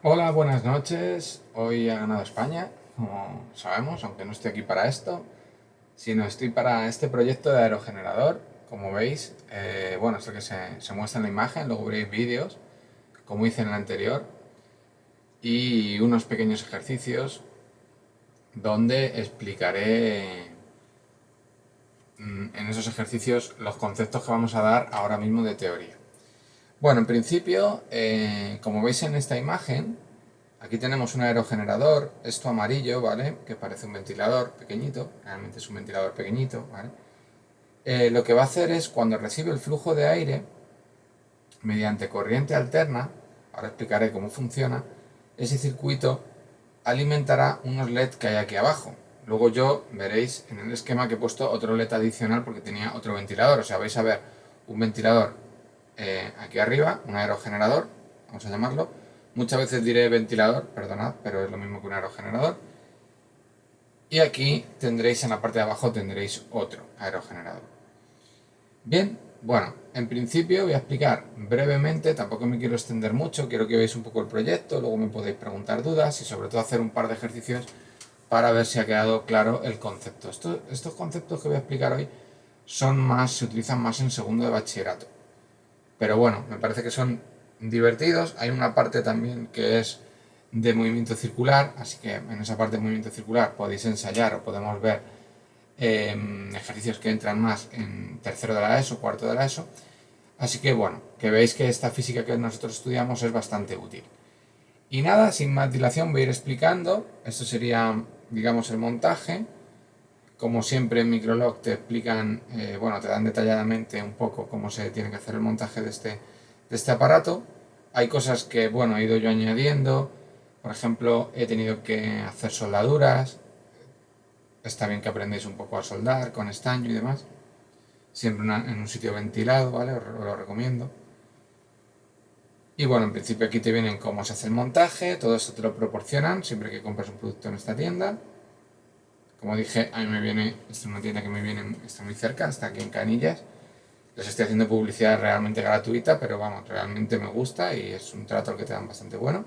Hola, buenas noches. Hoy ha ganado España, como sabemos, aunque no estoy aquí para esto, sino estoy para este proyecto de aerogenerador. Como veis, bueno, esto que se muestra en la imagen, luego veréis vídeos, como hice en el anterior, y unos pequeños ejercicios donde explicaré en esos ejercicios los conceptos que vamos a dar ahora mismo de teoría. Bueno, en principio, como veis en esta imagen, aquí tenemos un aerogenerador, esto amarillo, ¿vale? Que parece un ventilador pequeñito, realmente es un ventilador pequeñito, ¿vale? Lo que va a hacer es, cuando recibe el flujo de aire, mediante corriente alterna, ahora explicaré cómo funciona, ese circuito alimentará unos LED que hay aquí abajo. Luego yo veréis en el esquema que he puesto otro LED adicional porque tenía otro ventilador, o sea, vais a ver un ventilador aquí arriba, un aerogenerador, vamos a llamarlo. Muchas veces diré ventilador, perdonad, pero es lo mismo que un aerogenerador. Y aquí tendréis, en la parte de abajo, tendréis otro aerogenerador. Bien, bueno, en principio voy a explicar brevemente, tampoco me quiero extender mucho, quiero que veáis un poco el proyecto, luego me podéis preguntar dudas y sobre todo hacer un par de ejercicios para ver si ha quedado claro el concepto. Estos conceptos que voy a explicar hoy se utilizan más en segundo de bachillerato. Pero bueno, me parece que son divertidos. Hay una parte también que es de movimiento circular, así que en esa parte de movimiento circular podéis ensayar o podemos ver ejercicios que entran más en tercero de la ESO, cuarto de la ESO. Así que bueno, que veis que esta física que nosotros estudiamos es bastante útil. Y nada, sin más dilación voy a ir explicando. Esto sería, digamos, el montaje. Como siempre en Microlog te explican, bueno, te dan detalladamente un poco cómo se tiene que hacer el montaje de este aparato. Hay cosas que, bueno, he ido yo añadiendo. Por ejemplo, he tenido que hacer soldaduras. Está bien que aprendáis un poco a soldar con estaño y demás. Siempre en un sitio ventilado, ¿vale? Os lo recomiendo. Y bueno, en principio aquí te vienen cómo se hace el montaje. Todo esto te lo proporcionan siempre que compras un producto en esta tienda. Como dije, a mí me viene, esta es una tienda que me viene, está muy cerca, está aquí en Canillas. Les estoy haciendo publicidad realmente gratuita, pero vamos, realmente me gusta y es un trato al que te dan bastante bueno.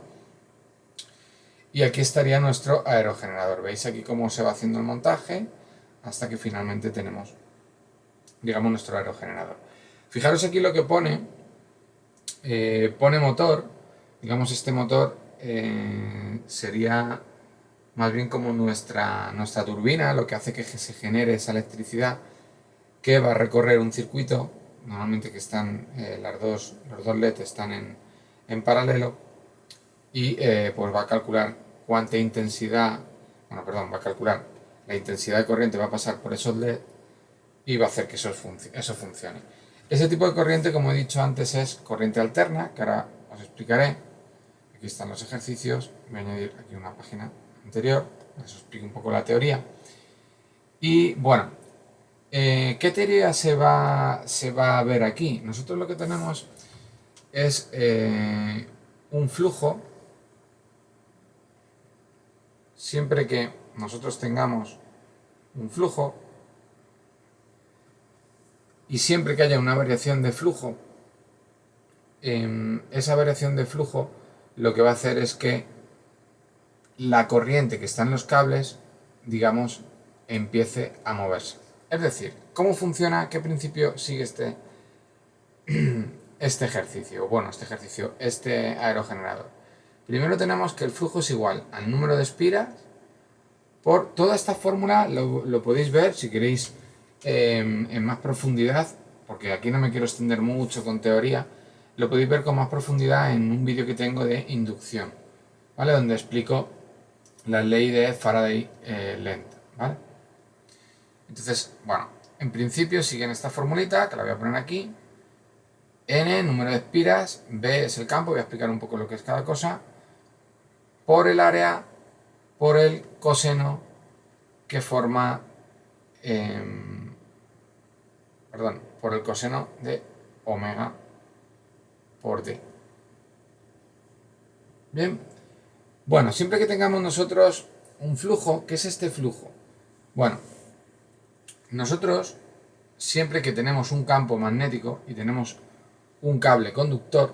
Y aquí estaría nuestro aerogenerador. Veis aquí cómo se va haciendo el montaje hasta que finalmente tenemos, digamos, nuestro aerogenerador. Fijaros aquí lo que pone motor, digamos este motor sería más bien como nuestra turbina, lo que hace que se genere esa electricidad que va a recorrer un circuito, normalmente que están los dos LEDs están en paralelo y pues va a calcular cuánta intensidad, bueno, perdón, va a calcular la intensidad de corriente va a pasar por esos LED y va a hacer que eso funcione. Ese tipo de corriente, como he dicho antes, es corriente alterna, que ahora os explicaré. Aquí están los ejercicios, voy a añadir aquí una página anterior, os explico un poco la teoría. Y bueno, ¿qué teoría se va a ver aquí? Nosotros lo que tenemos es un flujo. Siempre que nosotros tengamos un flujo y siempre que haya una variación de flujo, esa variación de flujo lo que va a hacer es que la corriente que está en los cables, digamos, empiece a moverse. Es decir, ¿cómo funciona? ¿Qué principio sigue este ejercicio? Bueno, este aerogenerador. Primero tenemos que el flujo es igual al número de espiras por toda esta fórmula, lo podéis ver si queréis en más profundidad, porque aquí no me quiero extender mucho con teoría, lo podéis ver con más profundidad en un vídeo que tengo de inducción, ¿vale? Donde explico la ley de Faraday lenta, ¿vale? Entonces, bueno, en principio siguen esta formulita, que la voy a poner aquí. N, número de espiras, B es el campo, voy a explicar un poco lo que es cada cosa, por el área, por el coseno que forma, perdón, por el coseno de omega por D. Bien, bueno, siempre que tengamos nosotros un flujo, ¿qué es este flujo? Bueno, nosotros, siempre que tenemos un campo magnético y tenemos un cable conductor,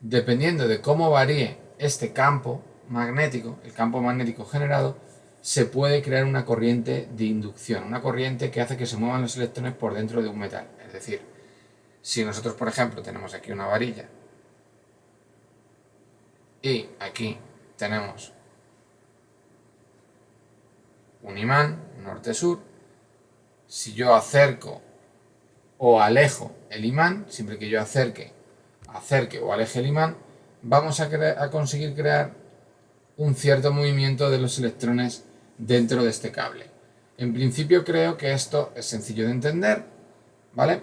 dependiendo de cómo varíe este campo magnético, el campo magnético generado, se puede crear una corriente de inducción, una corriente que hace que se muevan los electrones por dentro de un metal. Es decir, si nosotros, por ejemplo, tenemos aquí una varilla y aquí tenemos un imán norte-sur, si yo acerco o alejo el imán, siempre que yo acerque o aleje el imán, vamos a conseguir crear un cierto movimiento de los electrones dentro de este cable. En principio creo que esto es sencillo de entender, ¿vale?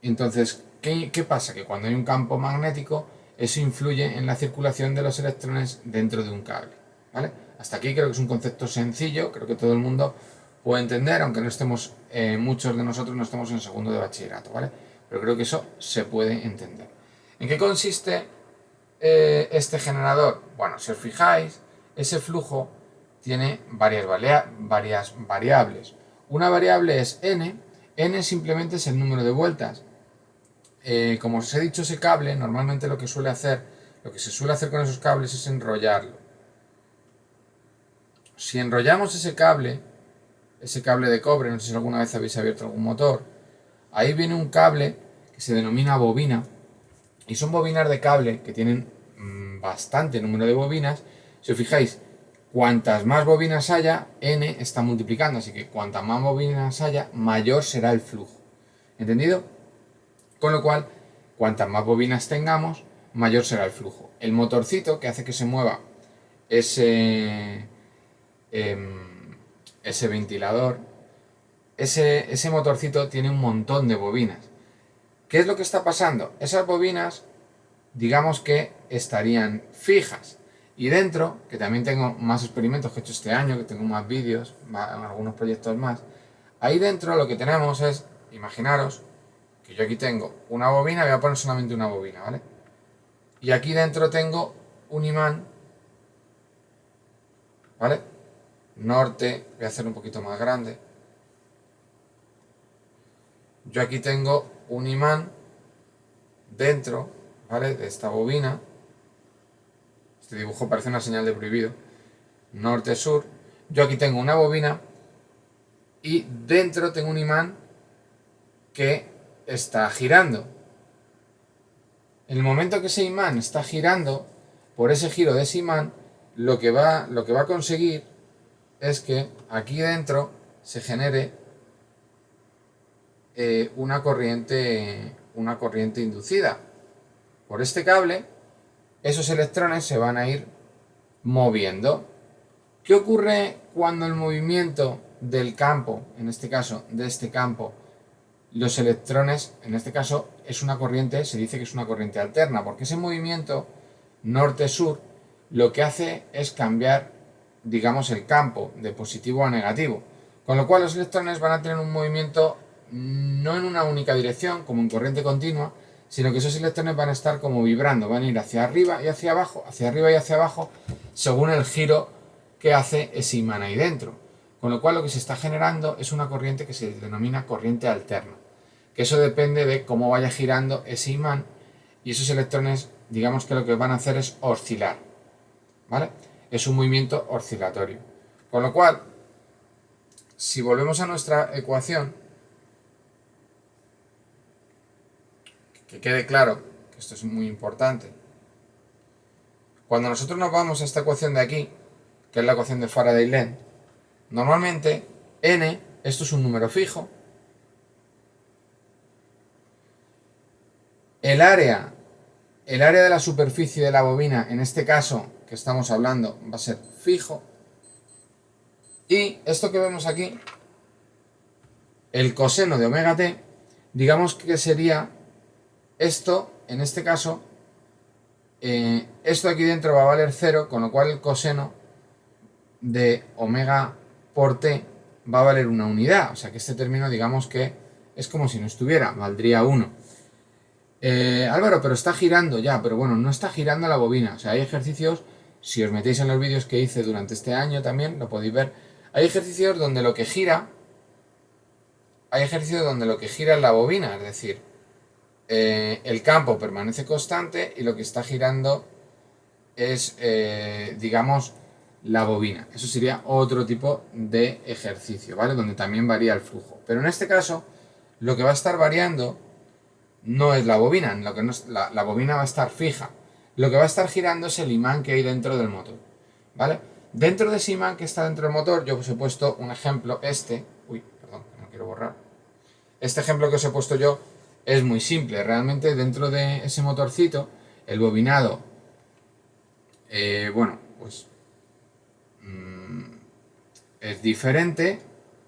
Entonces, ¿qué pasa? Que cuando hay un campo magnético, eso influye en la circulación de los electrones dentro de un cable, ¿vale? Hasta aquí creo que es un concepto sencillo, creo que todo el mundo puede entender, aunque no estemos, muchos de nosotros no estemos en segundo de bachillerato, ¿vale? Pero creo que eso se puede entender. ¿En qué consiste este generador? Bueno, si os fijáis, ese flujo tiene varias variables. Una variable es n simplemente es el número de vueltas. Como os he dicho, ese cable, normalmente lo que se suele hacer con esos cables es enrollarlo. Si enrollamos ese cable de cobre, no sé si alguna vez habéis abierto algún motor, ahí viene un cable que se denomina bobina, y son bobinas de cable que tienen bastante número de bobinas. Si os fijáis, cuantas más bobinas haya, n está multiplicando, así que cuantas más bobinas haya, mayor será el flujo. ¿Entendido? Con lo cual, cuantas más bobinas tengamos, mayor será el flujo. El motorcito que hace que se mueva ese ventilador, ese motorcito tiene un montón de bobinas. ¿Qué es lo que está pasando? Esas bobinas, digamos que estarían fijas. Y dentro, que también tengo más experimentos que he hecho este año, que tengo más vídeos, algunos proyectos más, ahí dentro lo que tenemos es, imaginaros, que yo aquí tengo una bobina, voy a poner solamente una bobina, ¿vale? Y aquí dentro tengo un imán, ¿vale? Norte, voy a hacerlo un poquito más grande. Yo aquí tengo un imán dentro, ¿vale? De esta bobina. Este dibujo parece una señal de prohibido. Norte-sur. Yo aquí tengo una bobina y dentro tengo un imán que está girando. En el momento que ese imán está girando, por ese giro de ese imán, lo que va a conseguir es que aquí dentro se genere una corriente inducida. Por este cable, esos electrones se van a ir moviendo. ¿Qué ocurre cuando el movimiento del campo, en este caso de este campo, los electrones, en este caso es una corriente, se dice que es una corriente alterna, porque ese movimiento norte-sur lo que hace es cambiar, digamos, el campo de positivo a negativo, con lo cual los electrones van a tener un movimiento no en una única dirección, como en corriente continua, sino que esos electrones van a estar como vibrando, van a ir hacia arriba y hacia abajo, hacia arriba y hacia abajo, según el giro que hace ese imán ahí dentro. Con lo cual lo que se está generando es una corriente que se denomina corriente alterna, que eso depende de cómo vaya girando ese imán, y esos electrones, digamos que lo que van a hacer es oscilar, ¿vale? Es un movimiento oscilatorio. Con lo cual, si volvemos a nuestra ecuación, que quede claro que esto es muy importante. Cuando nosotros nos vamos a esta ecuación de aquí, que es la ecuación de Faraday-Lenz, normalmente n, esto es un número fijo, el área de la superficie de la bobina, en este caso que estamos hablando, va a ser fijo, y esto que vemos aquí, el coseno de omega t, digamos que sería esto, en este caso, esto aquí dentro va a valer 0, con lo cual el coseno de omega por t va a valer una unidad. O sea que este término, digamos que es como si no estuviera, valdría 1. Álvaro, pero está girando ya, pero bueno, no está girando la bobina. O sea, hay ejercicios, si os metéis en los vídeos que hice durante este año también, lo podéis ver. Hay ejercicios donde lo que gira es la bobina, es decir, el campo permanece constante y lo que está girando es, digamos, la bobina. Eso sería otro tipo de ejercicio, ¿vale? Donde también varía el flujo. Pero en este caso, lo que va a estar variando no es la bobina, lo que no es, la bobina va a estar fija. Lo que va a estar girando es el imán que hay dentro del motor, ¿vale? Dentro de ese imán que está dentro del motor, yo os he puesto un ejemplo, uy, perdón, no quiero borrar. Este ejemplo que os he puesto yo es muy simple. Realmente dentro de ese motorcito, el bobinado, bueno, pues es diferente.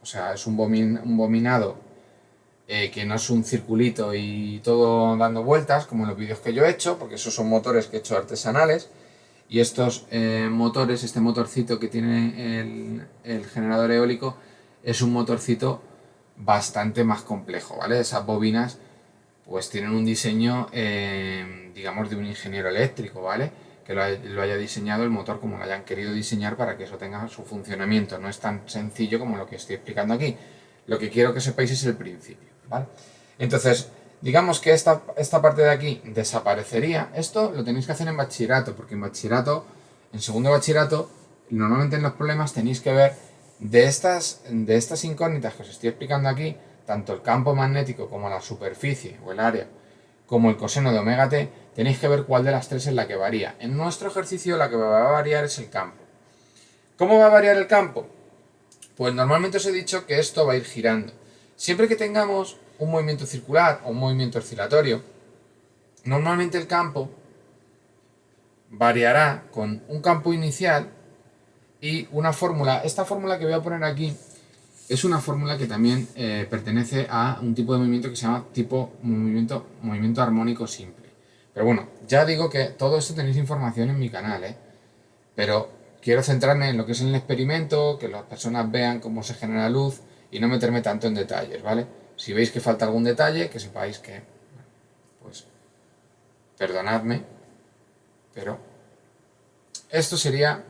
O sea, es un bobinado que no es un circulito y todo dando vueltas, como en los vídeos que yo he hecho, porque esos son motores que he hecho artesanales. Y estos motores, este motorcito que tiene el generador eólico, es un motorcito bastante más complejo, ¿vale? Esas bobinas pues tienen un diseño, digamos, de un ingeniero eléctrico, ¿vale? Que lo haya diseñado el motor como lo hayan querido diseñar para que eso tenga su funcionamiento. No es tan sencillo como lo que estoy explicando aquí. Lo que quiero que sepáis es el principio, ¿vale? Entonces, digamos que esta parte de aquí desaparecería. Esto lo tenéis que hacer en bachillerato, porque en bachillerato, en segundo de bachillerato, normalmente en los problemas tenéis que ver de estas incógnitas que os estoy explicando aquí, tanto el campo magnético como la superficie o el área, como el coseno de omega t, tenéis que ver cuál de las tres es la que varía. En nuestro ejercicio la que va a variar es el campo. ¿Cómo va a variar el campo? Pues normalmente os he dicho que esto va a ir girando. Siempre que tengamos un movimiento circular o un movimiento oscilatorio, normalmente el campo variará con un campo inicial y una fórmula. Esta fórmula que voy a poner aquí es una fórmula que también pertenece a un tipo de movimiento que se llama tipo movimiento armónico simple. Pero bueno, ya digo que todo esto tenéis información en mi canal, pero quiero centrarme en lo que es el experimento, que las personas vean cómo se genera luz y no meterme tanto en detalles, ¿vale? Si veis que falta algún detalle, que sepáis que, pues, perdonadme, pero esto sería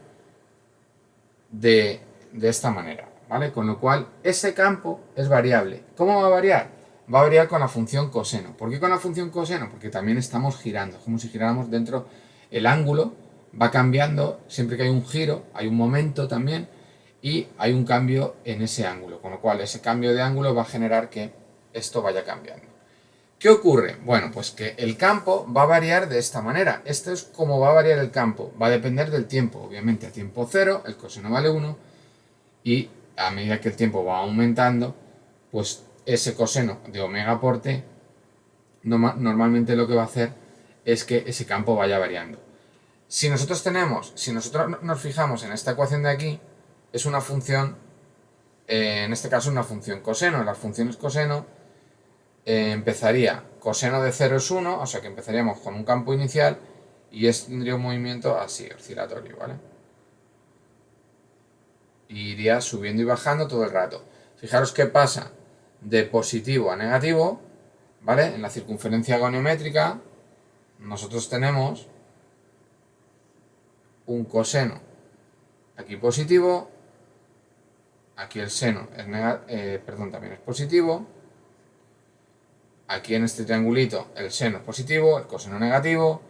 de esta manera, ¿vale? Con lo cual, ese campo es variable. ¿Cómo va a variar? Va a variar con la función coseno. ¿Por qué con la función coseno? Porque también estamos girando, es como si giráramos dentro, el ángulo va cambiando, siempre que hay un giro, hay un momento también, y hay un cambio en ese ángulo, con lo cual ese cambio de ángulo va a generar que esto vaya cambiando. ¿Qué ocurre? Bueno, pues que el campo va a variar de esta manera. Esto es como va a variar el campo. Va a depender del tiempo. Obviamente a tiempo 0 el coseno vale 1 y a medida que el tiempo va aumentando, pues ese coseno de omega por t normalmente lo que va a hacer es que ese campo vaya variando. Si nosotros nos fijamos en esta ecuación de aquí, es una función, en este caso una función coseno. Las funciones coseno empezaría, coseno de 0 es 1, o sea que empezaríamos con un campo inicial y tendría un movimiento así, oscilatorio, ¿vale? Y iría subiendo y bajando todo el rato. Fijaros que pasa de positivo a negativo, ¿vale? En la circunferencia goniométrica nosotros tenemos un coseno aquí positivo, aquí el seno es también es positivo, aquí en este triangulito el seno es positivo, el coseno negativo.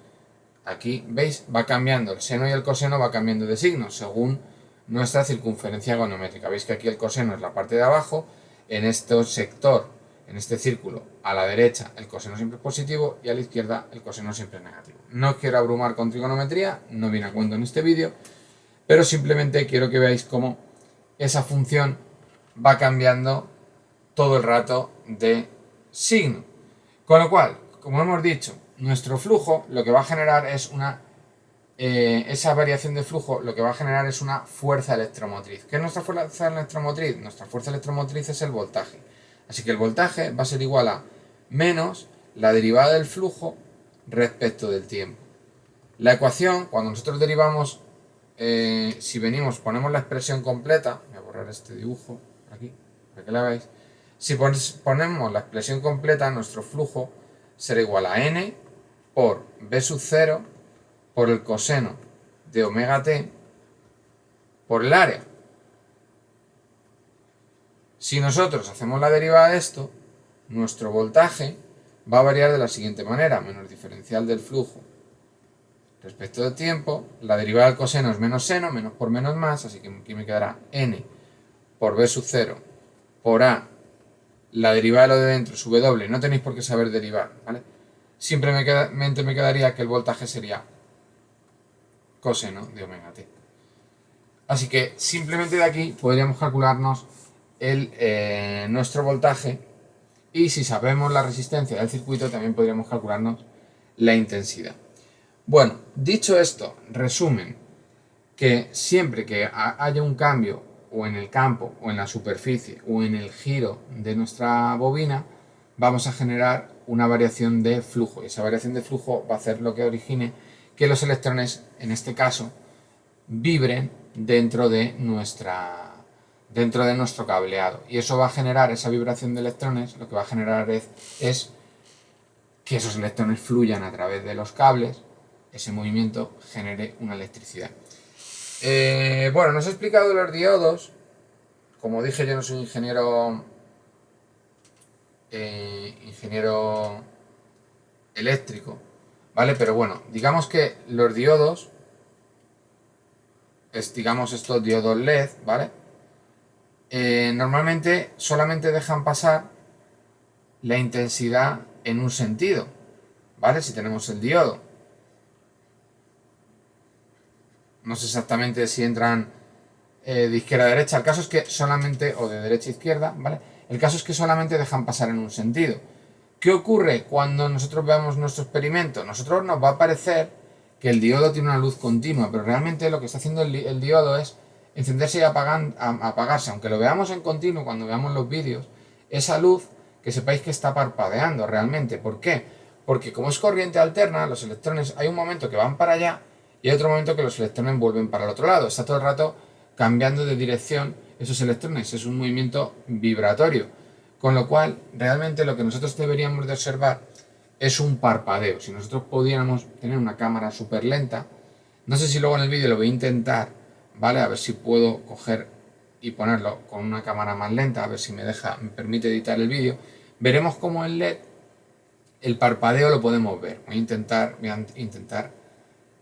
Aquí, ¿veis? Va cambiando, el seno y el coseno va cambiando de signo según nuestra circunferencia goniométrica. Veis que aquí el coseno es la parte de abajo, en este sector, en este círculo, a la derecha el coseno siempre es positivo y a la izquierda el coseno siempre es negativo. No os quiero abrumar con trigonometría, no viene a cuento en este vídeo, pero simplemente quiero que veáis cómo esa función va cambiando todo el rato de signo. Con lo cual, como hemos dicho, nuestro flujo lo que va a generar es esa variación de flujo lo que va a generar es una fuerza electromotriz. ¿Qué es nuestra fuerza electromotriz? Nuestra fuerza electromotriz es el voltaje. Así que el voltaje va a ser igual a menos la derivada del flujo respecto del tiempo. La ecuación, cuando nosotros derivamos, si ponemos la expresión completa, voy a borrar este dibujo aquí, para que la veáis. Si ponemos la expresión completa, nuestro flujo será igual a n por b sub 0 por el coseno de omega t por el área. Si nosotros hacemos la derivada de esto, nuestro voltaje va a variar de la siguiente manera, menos diferencial del flujo respecto del tiempo. La derivada del coseno es menos seno, menos por menos más, así que aquí me quedará n por b sub 0 por a, la derivada de lo de dentro es w, no tenéis por qué saber derivar, ¿vale? Simplemente me quedaría que el voltaje sería coseno de omega t. Así que simplemente de aquí podríamos calcularnos nuestro voltaje, y si sabemos la resistencia del circuito también podríamos calcularnos la intensidad. Bueno, dicho esto, resumen, que siempre que haya un cambio o en el campo o en la superficie o en el giro de nuestra bobina, vamos a generar una variación de flujo, y esa variación de flujo va a hacer lo que origine que los electrones, en este caso, vibren dentro de nuestro cableado, y eso va a generar, esa vibración de electrones, lo que va a generar es que esos electrones fluyan a través de los cables, ese movimiento genere una electricidad. Bueno, nos he explicado los diodos. Como dije, yo no soy ingeniero eléctrico, ¿vale? Pero bueno, digamos que los diodos, digamos estos diodos LED, ¿vale? Normalmente solamente dejan pasar la intensidad en un sentido, ¿vale? Si tenemos el diodo, no sé exactamente si entran de izquierda a derecha, el caso es que solamente, o de derecha a izquierda, ¿vale? El caso es que solamente dejan pasar en un sentido. ¿Qué ocurre cuando nosotros veamos nuestro experimento? Nosotros nos va a parecer que el diodo tiene una luz continua, pero realmente lo que está haciendo el diodo es encenderse y apagarse. Aunque lo veamos en continuo cuando veamos los vídeos, esa luz, que sepáis que está parpadeando realmente. ¿Por qué? Porque como es corriente alterna, los electrones, hay un momento que van para allá y hay otro momento que los electrones vuelven para el otro lado. Está todo el rato cambiando de dirección esos electrones, es un movimiento vibratorio, con lo cual realmente lo que nosotros deberíamos de observar es un parpadeo. Si nosotros pudiéramos tener una cámara súper lenta, no sé si luego en el vídeo lo voy a intentar, ¿vale? A ver si puedo coger y ponerlo con una cámara más lenta, a ver si me permite editar el vídeo. Veremos cómo el LED, el parpadeo lo podemos ver. Voy a intentar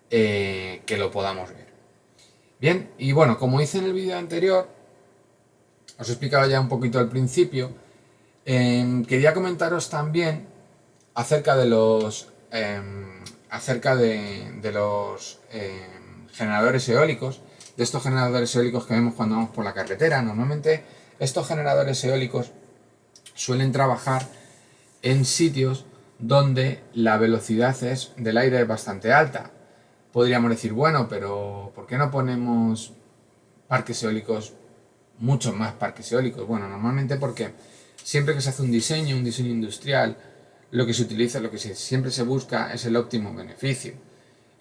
que lo podamos ver. Bien, y bueno, como hice en el vídeo anterior, os he explicado ya un poquito al principio, quería comentaros también acerca de los generadores eólicos, de estos generadores eólicos que vemos cuando vamos por la carretera. Normalmente estos generadores eólicos suelen trabajar en sitios donde la velocidad del aire es bastante alta. Podríamos decir, bueno, pero ¿por qué no ponemos parques eólicos, muchos más parques eólicos? Bueno, normalmente porque siempre que se hace un diseño industrial, lo que se utiliza, siempre se busca es el óptimo beneficio.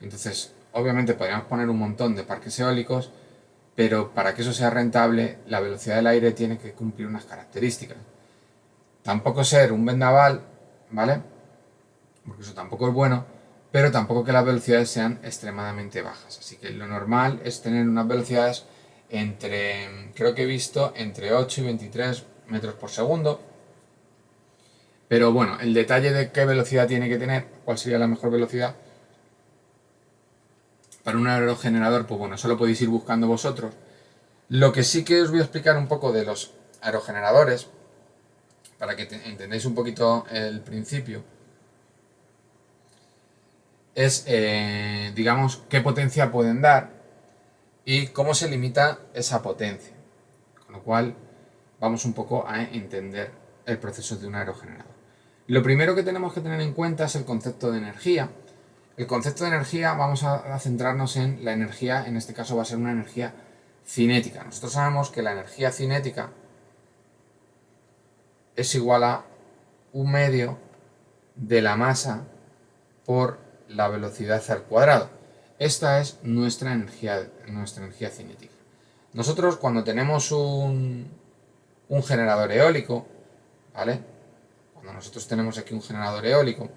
Entonces, obviamente podríamos poner un montón de parques eólicos, pero para que eso sea rentable, la velocidad del aire tiene que cumplir unas características. Tampoco ser un vendaval, ¿vale? Porque eso tampoco es bueno, pero tampoco que las velocidades sean extremadamente bajas. Así que lo normal es tener unas velocidades creo que he visto, entre 8 y 23 metros por segundo. Pero bueno, el detalle de qué velocidad tiene que tener, cuál sería la mejor velocidad para un aerogenerador, pues bueno, eso lo podéis ir buscando vosotros. Lo que sí que os voy a explicar un poco de los aerogeneradores, para que entendáis un poquito el principio, es, digamos, qué potencia pueden dar y cómo se limita esa potencia. Con lo cual, vamos un poco a entender el proceso de un aerogenerador. Lo primero que tenemos que tener en cuenta es el concepto de energía. El concepto de energía, vamos a centrarnos en la energía, en este caso va a ser una energía cinética. Nosotros sabemos que la energía cinética es igual a 1/2 de la masa por la velocidad al cuadrado. Esta es nuestra energía cinética. Nosotros cuando tenemos un generador eólico, ¿vale? Cuando nosotros tenemos aquí un generador eólico,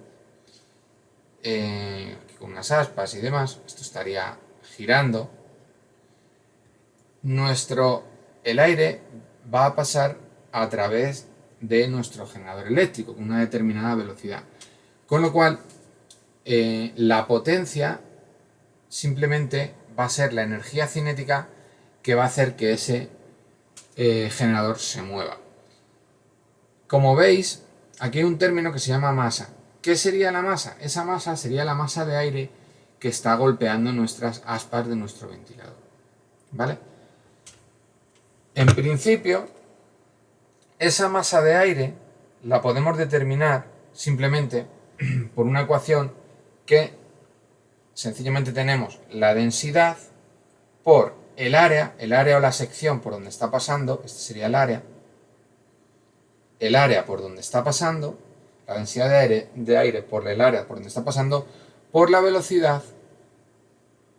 con unas aspas y demás, esto estaría girando, el aire va a pasar a través de nuestro generador eléctrico con una determinada velocidad. Con lo cual, la potencia simplemente va a ser la energía cinética que va a hacer que ese generador se mueva. Como veis, aquí hay un término que se llama masa. ¿Qué sería la masa? Esa masa sería la masa de aire que está golpeando nuestras aspas de nuestro ventilador. ¿Vale? En principio, esa masa de aire la podemos determinar simplemente por una ecuación que sencillamente tenemos la densidad por el área o la sección por donde está pasando, este sería el área por donde está pasando, la densidad de aire por el área por donde está pasando, por la velocidad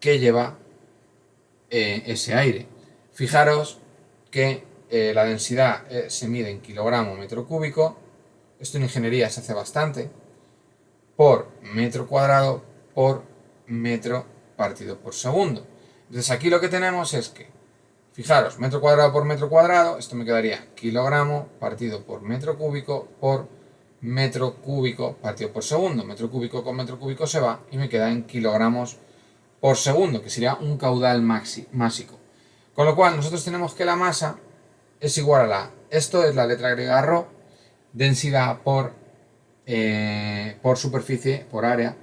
que lleva ese aire. Fijaros que la densidad se mide en kilogramo metro cúbico, esto en ingeniería se hace bastante, por metro cuadrado por metro partido por segundo. Entonces aquí lo que tenemos es que, fijaros, metro cuadrado, esto me quedaría kilogramo partido por metro cúbico partido por segundo. Metro cúbico con metro cúbico se va y me queda en kilogramos por segundo, que sería un caudal másico. Con lo cual nosotros tenemos que la masa es igual a esto es la letra griega ρ, densidad por superficie, por área,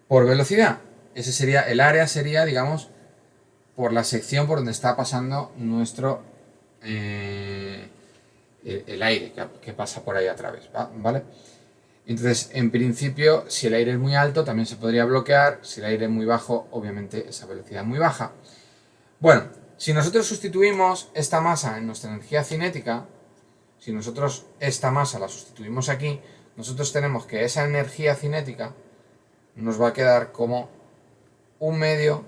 por velocidad. Ese sería, el área sería, digamos, por la sección por donde está pasando nuestro el aire que pasa por ahí a través, ¿vale? Entonces, en principio, si el aire es muy alto, también se podría bloquear. Si el aire es muy bajo, obviamente esa velocidad es muy baja. Bueno, si nosotros sustituimos esta masa en nuestra energía cinética, si nosotros esta masa la sustituimos aquí, nosotros tenemos que esa energía cinética nos va a quedar como un medio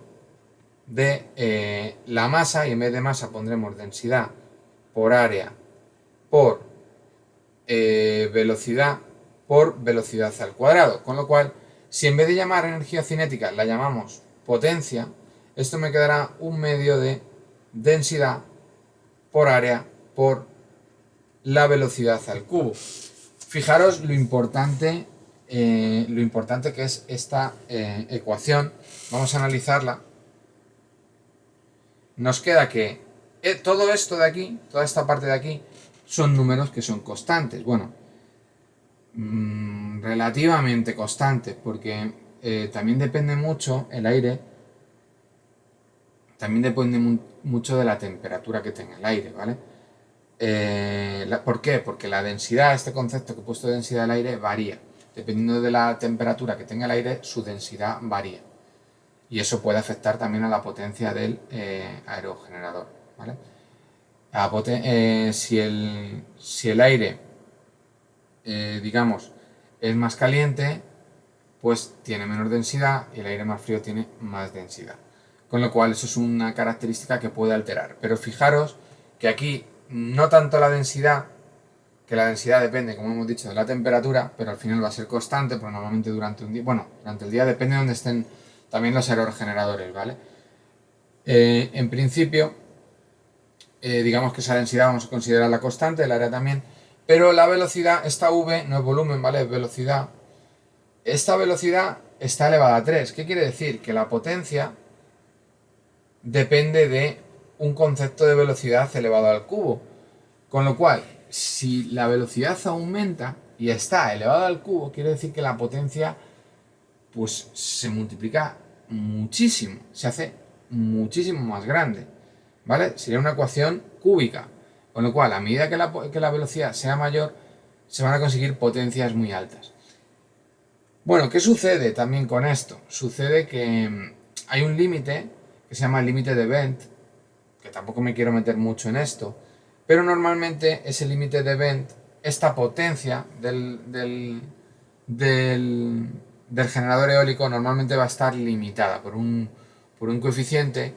de la masa, y en vez de masa pondremos densidad por área por velocidad por velocidad al cuadrado. Con lo cual, si en vez de llamar energía cinética la llamamos potencia, esto me quedará un medio de densidad por área por la velocidad al cubo. Fijaros lo importante que es esta ecuación. Vamos a analizarla. Nos queda que todo esto de aquí, toda esta parte de aquí, son números que son constantes. Bueno, relativamente constantes, porque también depende mucho el aire, también depende mucho de la temperatura que tenga el aire, ¿vale? ¿Por qué? Porque la densidad, este concepto que he puesto de densidad del aire, varía. Dependiendo de la temperatura que tenga el aire, su densidad varía. Y eso puede afectar también a la potencia del aerogenerador, ¿vale? Si el aire, digamos, es más caliente, pues tiene menor densidad, y el aire más frío tiene más densidad. Con lo cual eso es una característica que puede alterar. Pero fijaros que aquí no tanto la densidad, que la densidad depende, como hemos dicho, de la temperatura, pero al final va a ser constante, porque normalmente durante un día, bueno, durante el día depende de donde estén también los aerogeneradores, ¿vale? En principio, digamos que esa densidad vamos a considerarla constante, el área también, pero la velocidad, esta v no es volumen, ¿vale? Es velocidad. Esta velocidad está elevada a 3. ¿Qué quiere decir? Que la potencia depende de un concepto de velocidad elevado al cubo. Con lo cual, si la velocidad aumenta y está elevada al cubo, quiere decir que la potencia pues se multiplica muchísimo, se hace muchísimo más grande, ¿vale? Sería una ecuación cúbica. Con lo cual, a medida que la velocidad sea mayor, se van a conseguir potencias muy altas. Bueno, ¿qué sucede también con esto? Sucede que hay un límite que se llama el límite de Vendt, que tampoco me quiero meter mucho en esto, pero normalmente ese límite de Vendt, esta potencia del generador eólico normalmente va a estar limitada por un coeficiente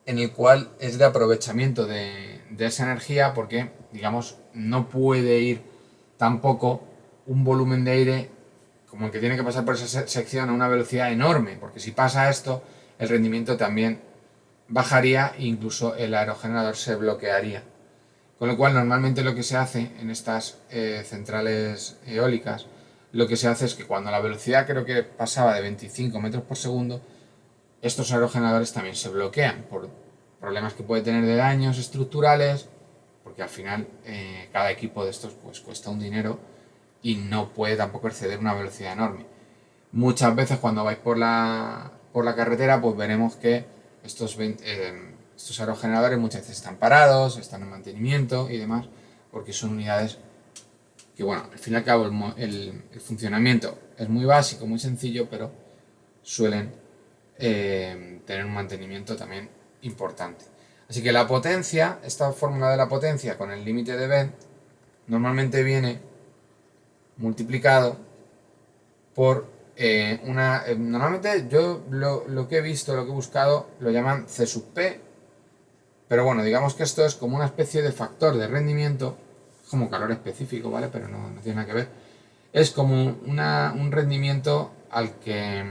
en el cual es de aprovechamiento de esa energía, porque, digamos, no puede ir tampoco un volumen de aire como el que tiene que pasar por esa sección a una velocidad enorme, porque si pasa esto, el rendimiento también bajaría e incluso el aerogenerador se bloquearía. Con lo cual, normalmente lo que se hace en estas centrales eólicas, lo que se hace es que cuando la velocidad creo que pasaba de 25 metros por segundo, estos aerogeneradores también se bloquean por problemas que puede tener de daños estructurales, porque al final cada equipo de estos pues cuesta un dinero y no puede tampoco exceder una velocidad enorme. Muchas veces cuando vais por la carretera pues veremos que estos aerogeneradores muchas veces están parados, están en mantenimiento y demás, porque son unidades que, bueno, al fin y al cabo el funcionamiento es muy básico, muy sencillo, pero suelen tener un mantenimiento también importante. Así que la potencia, esta fórmula de la potencia con el límite de Venn, normalmente viene multiplicado por normalmente yo lo que he visto, lo que he buscado, lo llaman C sub P, pero bueno, digamos que esto es como una especie de factor de rendimiento, como calor específico, ¿vale? Pero no tiene nada que ver. Es como un rendimiento al que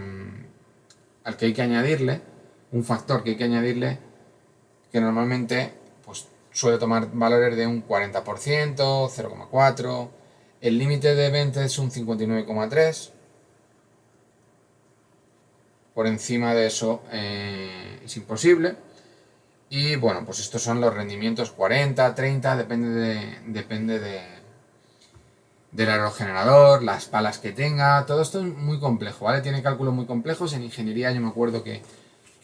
hay que añadirle, un factor que hay que añadirle, que normalmente pues suele tomar valores de un 40%, 0,4, el límite de Venn es un 59,3, por encima de eso es imposible. Y bueno, pues estos son los rendimientos 40, 30, depende del aerogenerador, las palas que tenga, todo esto es muy complejo, ¿vale? Tiene cálculos muy complejos. En ingeniería yo me acuerdo que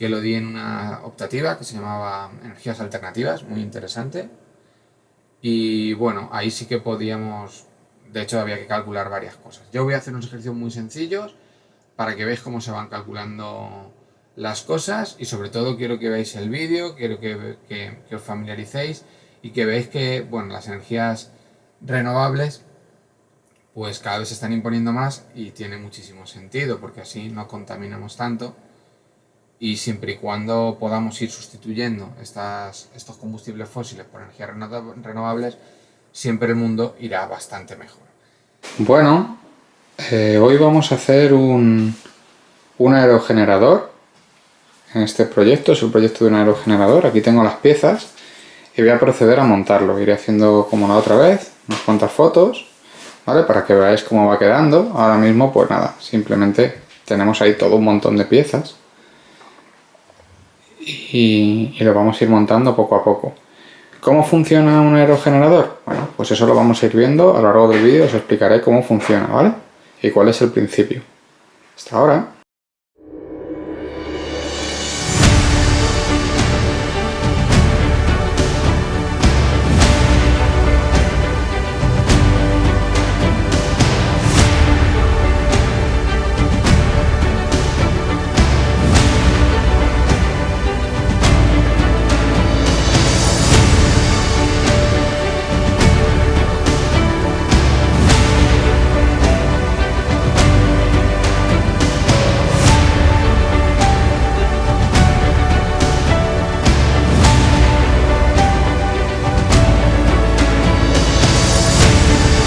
lo di en una optativa que se llamaba Energías Alternativas, muy interesante. Y bueno, ahí sí que podíamos, de hecho había que calcular varias cosas. Yo voy a hacer unos ejercicios muy sencillos para que veáis cómo se van calculando las cosas y sobre todo quiero que veáis el vídeo, quiero que os familiaricéis y que veáis que, bueno, las energías renovables pues cada vez se están imponiendo más y tiene muchísimo sentido porque así no contaminamos tanto y siempre y cuando podamos ir sustituyendo estos combustibles fósiles por energías renovables, siempre el mundo irá bastante mejor. Bueno, hoy vamos a hacer un aerogenerador. En este proyecto es el proyecto de un aerogenerador. Aquí tengo las piezas y voy a proceder a montarlo. Iré haciendo como la otra vez, unas cuantas fotos, ¿vale? Para que veáis cómo va quedando. Ahora mismo pues nada, simplemente tenemos ahí todo un montón de piezas y lo vamos a ir montando poco a poco. ¿Cómo funciona un aerogenerador? Bueno, pues eso lo vamos a ir viendo a lo largo del vídeo. Os explicaré cómo funciona, ¿vale? Y cuál es el principio. Hasta ahora.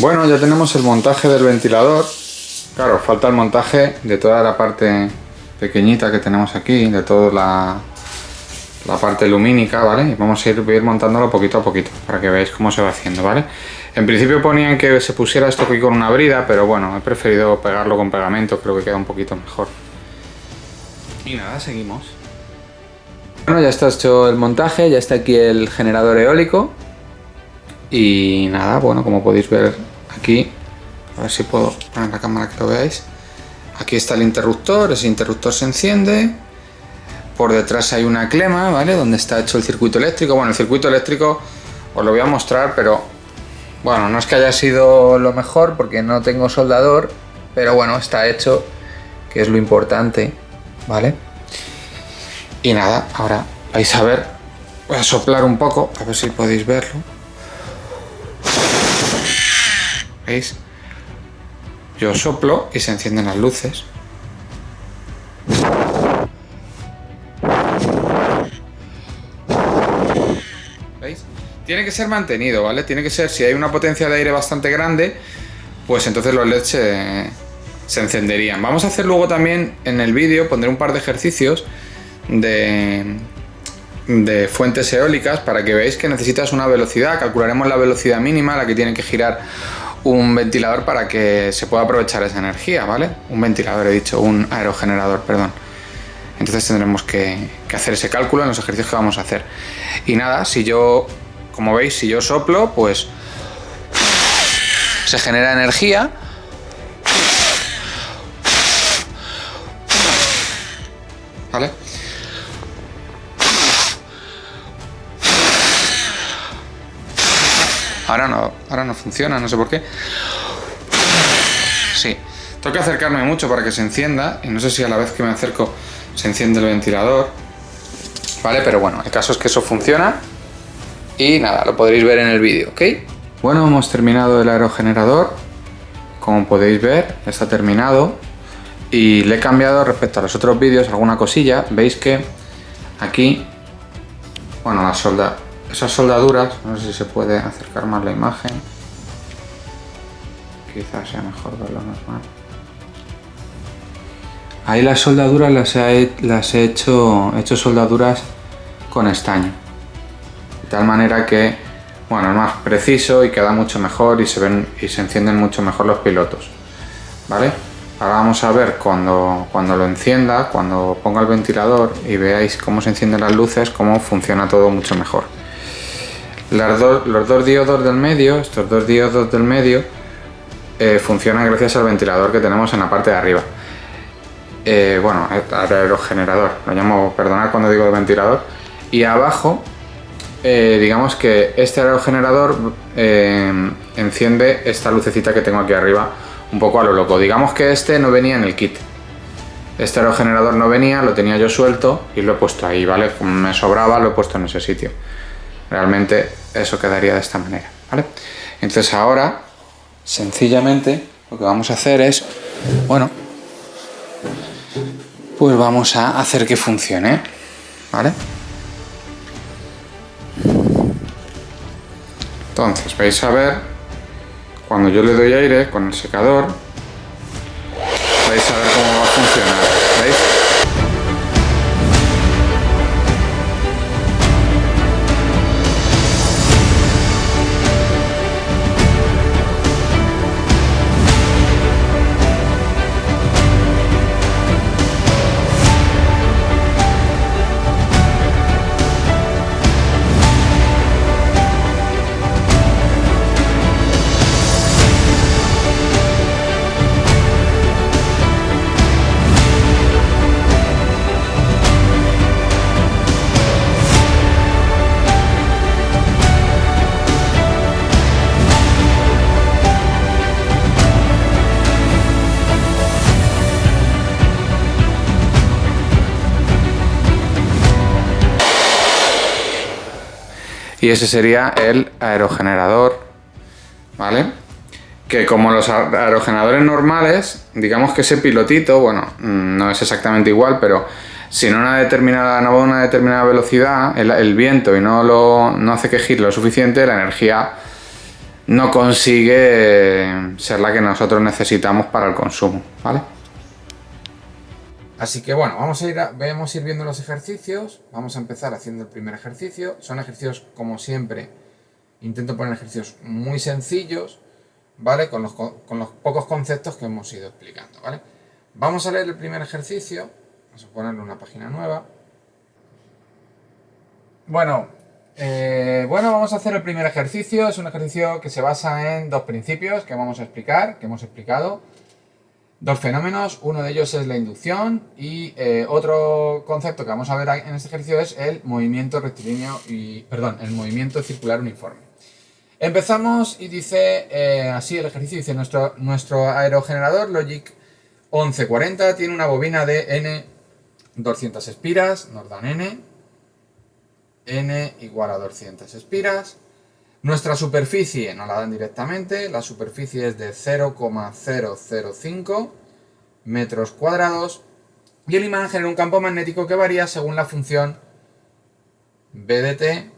Bueno, ya tenemos el montaje del ventilador. Claro, falta el montaje de toda la parte pequeñita que tenemos aquí, de toda la parte lumínica, ¿vale? Y vamos a ir montándolo poquito a poquito para que veáis cómo se va haciendo, ¿vale? En principio ponían que se pusiera esto aquí con una brida, pero bueno, he preferido pegarlo con pegamento, creo que queda un poquito mejor. Y nada, seguimos. Bueno, ya está hecho el montaje, ya está aquí el generador eólico. Y nada, bueno, como podéis ver aquí, a ver si puedo poner la cámara que lo veáis. Aquí está el interruptor, ese interruptor se enciende. Por detrás hay una clema, ¿vale? Donde está hecho el circuito eléctrico. Bueno, el circuito eléctrico os lo voy a mostrar, pero bueno, no es que haya sido lo mejor porque no tengo soldador, pero bueno, está hecho, que es lo importante, ¿vale? Y nada, ahora vais a ver, voy a soplar un poco, a ver si podéis verlo. ¿Veis? Yo soplo y se encienden las luces. ¿Veis? Tiene que ser mantenido, ¿vale? Tiene que ser, si hay una potencia de aire bastante grande, pues entonces los LEDs se encenderían. Vamos a hacer luego también en el vídeo, pondré un par de ejercicios de fuentes eólicas para que veáis que necesitas una velocidad. Calcularemos la velocidad mínima a la que tiene que girar un ventilador para que se pueda aprovechar esa energía, ¿vale? Un ventilador, he dicho, un aerogenerador, perdón. Entonces tendremos que hacer ese cálculo en los ejercicios que vamos a hacer. Y nada, como veis, si yo soplo, pues se genera energía. ¿Vale? Ahora no funciona, no sé por qué. Sí, tengo que acercarme mucho para que se encienda, y no sé si a la vez que me acerco se enciende el ventilador. Vale, pero bueno, el caso es que eso funciona. Y nada, lo podréis ver en el vídeo, ¿ok? Bueno, hemos terminado el aerogenerador. Como podéis ver, está terminado. Y le he cambiado respecto a los otros vídeos alguna cosilla. Veis que aquí, bueno, esas soldaduras, no sé si se puede acercar más la imagen. Quizás sea mejor verlo normal. Ahí las soldaduras las he hecho soldaduras con estaño. De tal manera que, bueno, es más preciso y queda mucho mejor y se encienden mucho mejor los pilotos. ¿Vale? Ahora vamos a ver cuando lo encienda, cuando ponga el ventilador y veáis cómo se encienden las luces, cómo funciona todo mucho mejor. Los dos diodos del medio, estos dos diodos del medio, funcionan gracias al ventilador que tenemos en la parte de arriba. Bueno, al aerogenerador, lo llamo, perdonad cuando digo ventilador. Y abajo, digamos que este aerogenerador enciende esta lucecita que tengo aquí arriba, un poco a lo loco. Digamos que este no venía en el kit. Este aerogenerador no venía, lo tenía yo suelto y lo he puesto ahí, ¿vale? Como me sobraba, lo he puesto en ese sitio. Realmente eso quedaría de esta manera, ¿vale? Entonces ahora, sencillamente, lo que vamos a hacer es, bueno, pues vamos a hacer que funcione, ¿vale? Entonces vais a ver, cuando yo le doy aire con el secador, vais a ver cómo va a funcionar, ¿veis? Y ese sería el aerogenerador, ¿vale? Que como los aerogeneradores normales, digamos que ese pilotito, bueno, no es exactamente igual, pero si no va a una determinada velocidad el viento y no hace que gire lo suficiente, la energía no consigue ser la que nosotros necesitamos para el consumo, ¿vale? Así que bueno, vamos a ir viendo los ejercicios. Vamos a empezar haciendo el primer ejercicio. Son ejercicios, como siempre, intento poner ejercicios muy sencillos, ¿vale? Con los pocos conceptos que hemos ido explicando, ¿vale? Vamos a leer el primer ejercicio. Vamos a ponerle una página nueva. Bueno, vamos a hacer el primer ejercicio. Es un ejercicio que se basa en dos principios que vamos a explicar, que hemos explicado. Dos fenómenos, uno de ellos es la inducción y otro concepto que vamos a ver en este ejercicio es el movimiento rectilíneo el movimiento circular uniforme. Empezamos y dice así el ejercicio, dice nuestro aerogenerador Logic 1140 tiene una bobina de N 200 espiras, nos dan N igual a 200 espiras. Nuestra superficie nos la dan directamente, la superficie es de 0,005 metros cuadrados y el imán genera un campo magnético que varía según la función B de t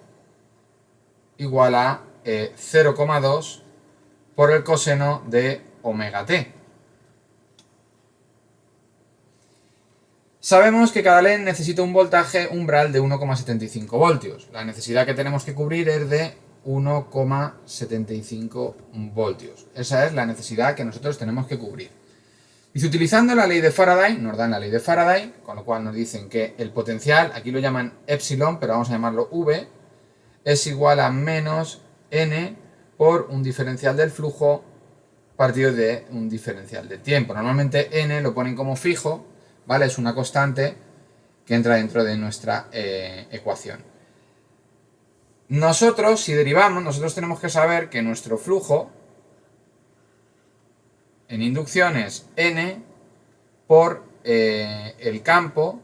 igual a 0,2 por el coseno de omega t. Sabemos que cada LED necesita un voltaje umbral de 1,75 voltios. La necesidad que tenemos que cubrir es de 1,75 voltios. Esa es la necesidad que nosotros tenemos que cubrir. Y utilizando la ley de Faraday, nos dan la ley de Faraday, con lo cual nos dicen que el potencial, aquí lo llaman epsilon, pero vamos a llamarlo V, es igual a menos n por un diferencial del flujo partido de un diferencial del tiempo. Normalmente n lo ponen como fijo, ¿vale? Es una constante que entra dentro de nuestra ecuación. Nosotros, si derivamos, nosotros tenemos que saber que nuestro flujo en inducción es n por el campo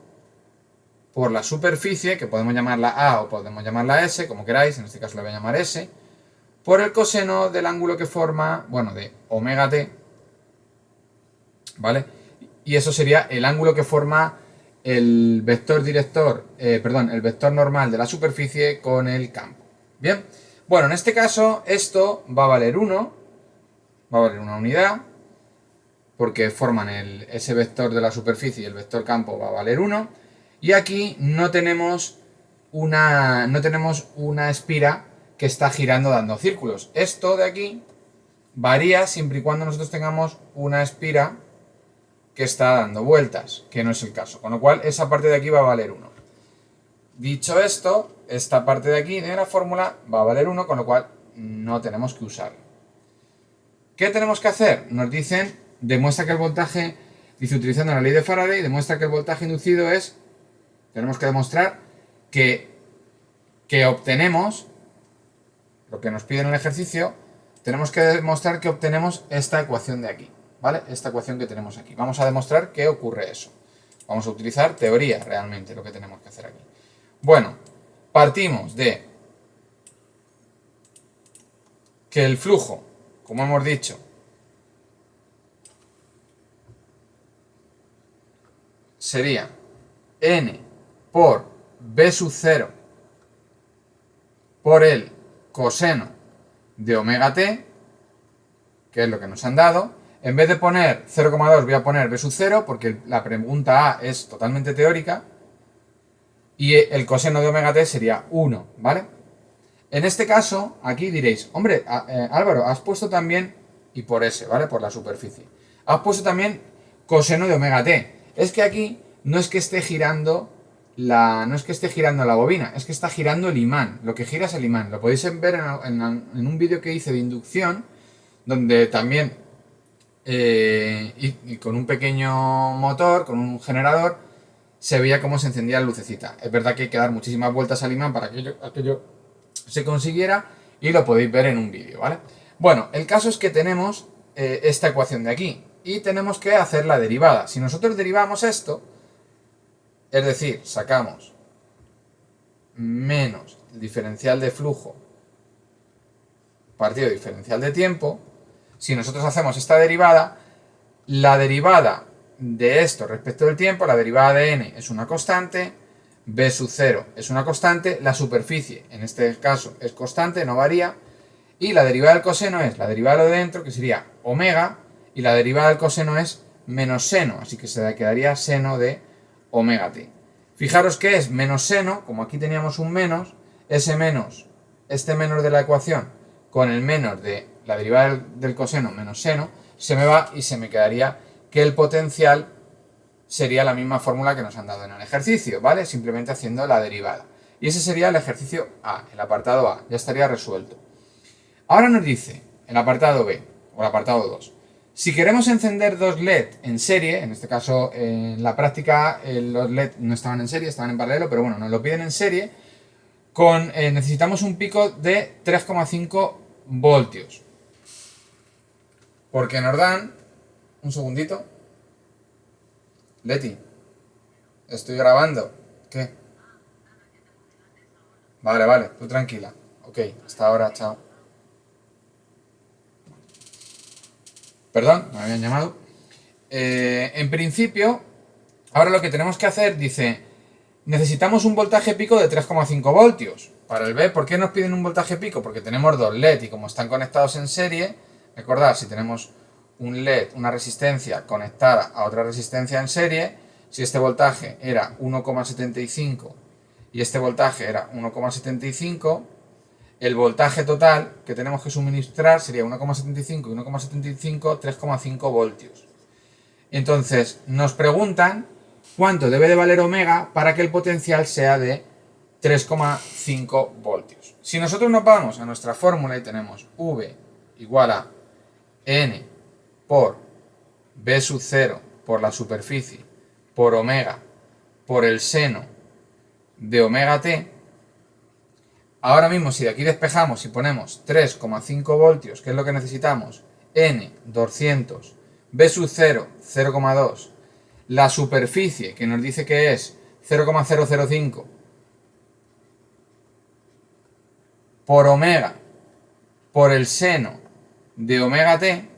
por la superficie, que podemos llamarla A o podemos llamarla S, como queráis, en este caso la voy a llamar S, por el coseno del ángulo que forma, bueno, de omega t, ¿vale? Y eso sería el ángulo que forma el vector director, el vector normal de la superficie con el campo. Bien, bueno, en este caso esto va a valer 1, va a valer una unidad, porque forman ese vector de la superficie y el vector campo va a valer 1, y aquí no tenemos una espira que está girando dando círculos. Esto de aquí varía siempre y cuando nosotros tengamos una espira que está dando vueltas, que no es el caso, con lo cual esa parte de aquí va a valer 1. Dicho esto, esta parte de aquí de la fórmula va a valer 1, con lo cual no tenemos que usarla. ¿Qué tenemos que hacer? Nos dicen, demuestra que el voltaje, dice utilizando la ley de Faraday, demuestra que el voltaje inducido es, tenemos que demostrar que obtenemos, lo que nos pide en el ejercicio, tenemos que demostrar que obtenemos esta ecuación de aquí, ¿vale? Esta ecuación que tenemos aquí. Vamos a demostrar que ocurre eso. Vamos a utilizar teoría realmente, lo que tenemos que hacer aquí. Bueno, partimos de que el flujo, como hemos dicho, sería n por b sub 0 por el coseno de omega t, que es lo que nos han dado. En vez de poner 0,2 voy a poner b sub 0 porque la pregunta A es totalmente teórica y el coseno de omega t sería 1, ¿vale? En este caso, aquí diréis, hombre, Álvaro, has puesto también, y por S, ¿vale? Por la superficie. Has puesto también coseno de omega t. Es que aquí no es que esté girando la bobina, es que está girando el imán. Lo que gira es el imán. Lo podéis ver en un vídeo que hice de inducción, donde también, y con un pequeño motor, con un generador, se veía cómo se encendía la lucecita. Es verdad que hay que dar muchísimas vueltas al imán para que aquello se consiguiera, y lo podéis ver en un vídeo, ¿vale? Bueno, el caso es que tenemos esta ecuación de aquí, y tenemos que hacer la derivada. Si nosotros derivamos esto, es decir, sacamos menos el diferencial de flujo partido diferencial de tiempo, si nosotros hacemos esta derivada, la derivada de esto respecto del tiempo, la derivada de n es una constante, b sub 0 es una constante, la superficie en este caso es constante, no varía, y la derivada del coseno es la derivada de lo de dentro, que sería omega, y la derivada del coseno es menos seno, así que se quedaría seno de omega t. Fijaros que es menos seno, como aquí teníamos un menos, ese menos, este menos de la ecuación, con el menos de la derivada del coseno menos seno, se me va y se me quedaría que el potencial sería la misma fórmula que nos han dado en el ejercicio, ¿vale? Simplemente haciendo la derivada. Y ese sería el ejercicio A, el apartado A, ya estaría resuelto. Ahora nos dice, el apartado B, o el apartado 2, si queremos encender dos LED en serie, en este caso en la práctica los LED no estaban en serie, estaban en paralelo, pero bueno, nos lo piden en serie, necesitamos un pico de 3,5 voltios. Porque nos dan, un segundito, Leti, estoy grabando, ¿qué? Vale, tú tranquila, ok, hasta ahora, chao. Perdón, me habían llamado. En principio, ahora lo que tenemos que hacer, dice, necesitamos un voltaje pico de 3,5 voltios. Para el B, ¿por qué nos piden un voltaje pico? Porque tenemos dos LED y como están conectados en serie, recordad, si tenemos un LED, una resistencia conectada a otra resistencia en serie, si este voltaje era 1,75 y este voltaje era 1,75, el voltaje total que tenemos que suministrar sería 1,75 y 1,75, 3,5 voltios. Entonces nos preguntan cuánto debe de valer omega para que el potencial sea de 3,5 voltios. Si nosotros nos vamos a nuestra fórmula y tenemos V igual a N por B sub 0 por la superficie por omega por el seno de omega t, ahora mismo si de aquí despejamos y ponemos 3,5 voltios, que es lo que necesitamos, N 200, B sub 0 0,2, la superficie que nos dice que es 0,005 por omega por el seno de omega t,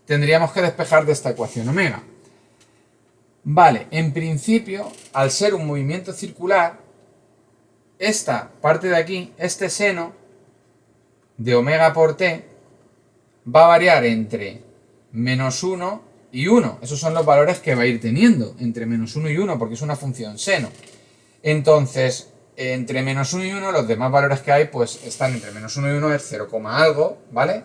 tendríamos que despejar de esta ecuación omega. Vale, en principio, al ser un movimiento circular, esta parte de aquí, este seno de omega por t, va a variar entre menos 1 y 1. Esos son los valores que va a ir teniendo, entre menos 1 y 1, porque es una función seno. Entonces, entre menos 1 y 1, los demás valores que hay, pues están entre menos 1 y 1, es 0, algo, ¿vale?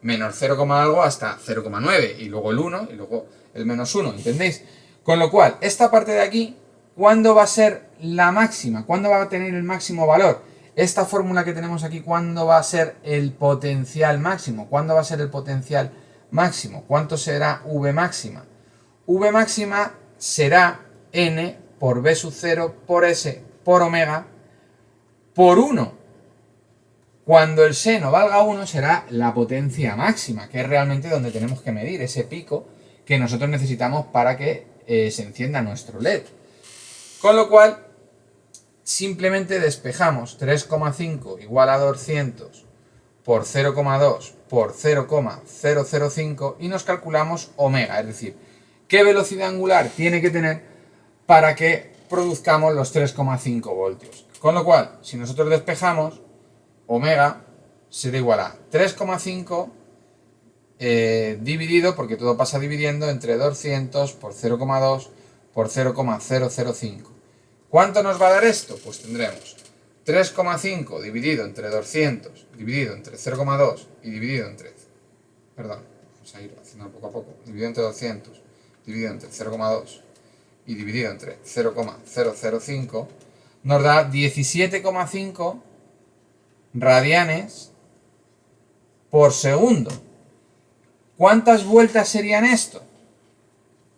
Menos 0, algo hasta 0,9, y luego el 1, y luego el menos 1, ¿entendéis? Con lo cual, esta parte de aquí, ¿cuándo va a ser la máxima? ¿Cuándo va a tener el máximo valor? Esta fórmula que tenemos aquí, ¿cuándo va a ser el potencial máximo? ¿Cuándo va a ser el potencial máximo? ¿Cuánto será V máxima? V máxima será N por B sub 0 por S por omega por 1. Cuando el seno valga 1 será la potencia máxima, que es realmente donde tenemos que medir ese pico que nosotros necesitamos para que se encienda nuestro LED. Con lo cual, simplemente despejamos 3,5 igual a 200 por 0,2 por 0,005 y nos calculamos omega, es decir, qué velocidad angular tiene que tener para que produzcamos los 3,5 voltios. Con lo cual, si nosotros despejamos, omega será igual a 3,5 dividido, porque todo pasa dividiendo, entre 200 por 0,2 por 0,005. ¿Cuánto nos va a dar esto? Pues tendremos 3,5 dividido entre 200, dividido entre 0,2 y dividido entre... Perdón, vamos a ir haciendo poco a poco. Dividido entre 200, dividido entre 0,2 y dividido entre 0,005, nos da 17,5 radianes por segundo. ¿Cuántas vueltas serían esto?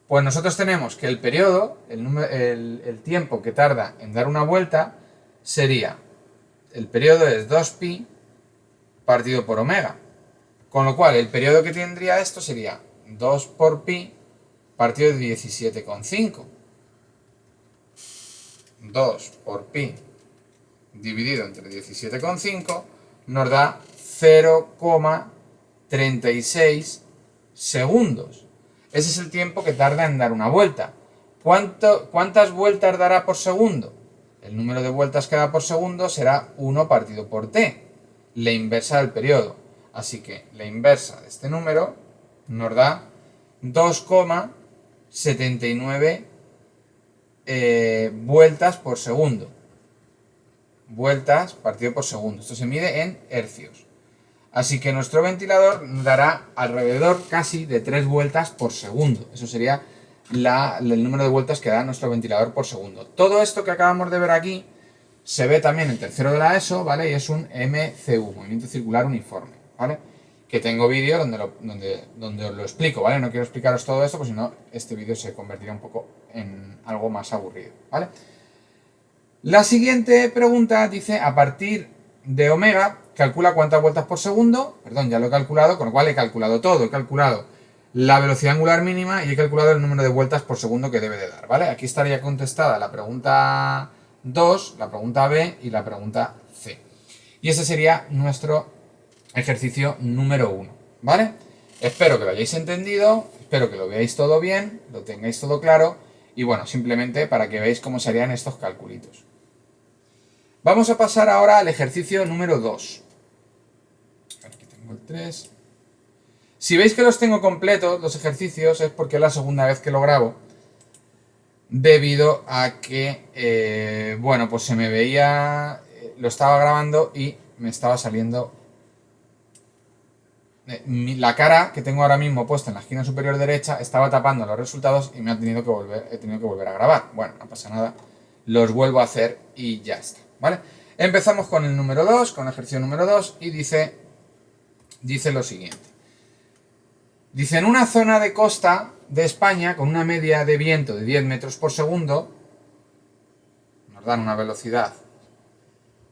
Pues nosotros tenemos que el periodo, el tiempo que tarda en dar una vuelta, sería, el periodo es 2pi partido por omega. Con lo cual, el periodo que tendría esto sería 2 por pi partido de 17,5. 2 por pi dividido entre 17,5 nos da 0,36 segundos. Ese es el tiempo que tarda en dar una vuelta. ¿Cuántas vueltas dará por segundo? El número de vueltas que da por segundo será 1 partido por t, la inversa del periodo. Así que la inversa de este número nos da 2,79 vueltas por segundo. Vueltas partido por segundo. Esto se mide en hercios. Así que nuestro ventilador dará alrededor casi de 3 vueltas por segundo. Eso sería el número de vueltas que da nuestro ventilador por segundo. Todo esto que acabamos de ver aquí se ve también en tercero de la ESO, ¿vale? Y es un MCU, movimiento circular uniforme, ¿vale? Que tengo vídeo donde os lo explico, ¿vale? No quiero explicaros todo esto, porque si no, este vídeo se convertirá un poco en algo más aburrido, ¿vale? La siguiente pregunta dice, a partir de omega, calcula cuántas vueltas por segundo. Perdón, ya lo he calculado, con lo cual he calculado todo. He calculado la velocidad angular mínima y he calculado el número de vueltas por segundo que debe de dar, ¿vale? Aquí estaría contestada la pregunta 2, la pregunta B y la pregunta C. Y ese sería nuestro ejercicio número 1, ¿vale? Espero que lo hayáis entendido, espero que lo veáis todo bien, lo tengáis todo claro y bueno, simplemente para que veáis cómo se harían estos calculitos. Vamos a pasar ahora al ejercicio número 2. Aquí tengo el 3. Si veis que los tengo completos, los ejercicios, es porque es la segunda vez que lo grabo, debido a que, bueno, pues se me veía, lo estaba grabando y me estaba saliendo la cara que tengo ahora mismo puesta en la esquina superior derecha estaba tapando los resultados y he tenido que volver a grabar. Bueno, no pasa nada, los vuelvo a hacer y ya está, ¿vale? Empezamos con el número 2, con el ejercicio número 2 y dice lo siguiente. Dice, en una zona de costa de España con una media de viento de 10 metros por segundo, nos dan una velocidad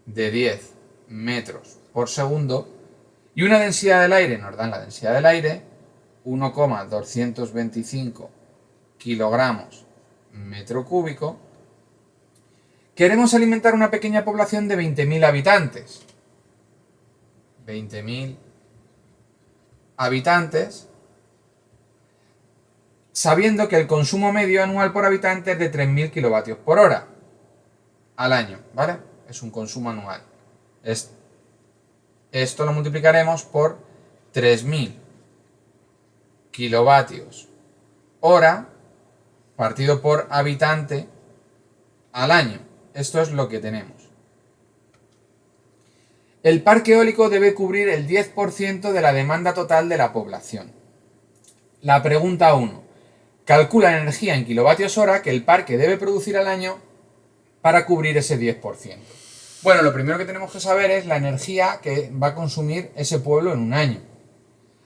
de 10 metros por segundo, y una densidad del aire, nos dan la densidad del aire, 1,225 kilogramos metro cúbico. Queremos alimentar una pequeña población de 20.000 habitantes. 20.000 habitantes, sabiendo que el consumo medio anual por habitante es de 3.000 kilovatios por hora al año, ¿vale? Es un consumo anual. Esto lo multiplicaremos por 3.000 kilovatios hora partido por habitante al año. Esto es lo que tenemos. El parque eólico debe cubrir el 10% de la demanda total de la población. La pregunta 1. Calcula la energía en kilovatios hora que el parque debe producir al año para cubrir ese 10%. Bueno, lo primero que tenemos que saber es la energía que va a consumir ese pueblo en un año.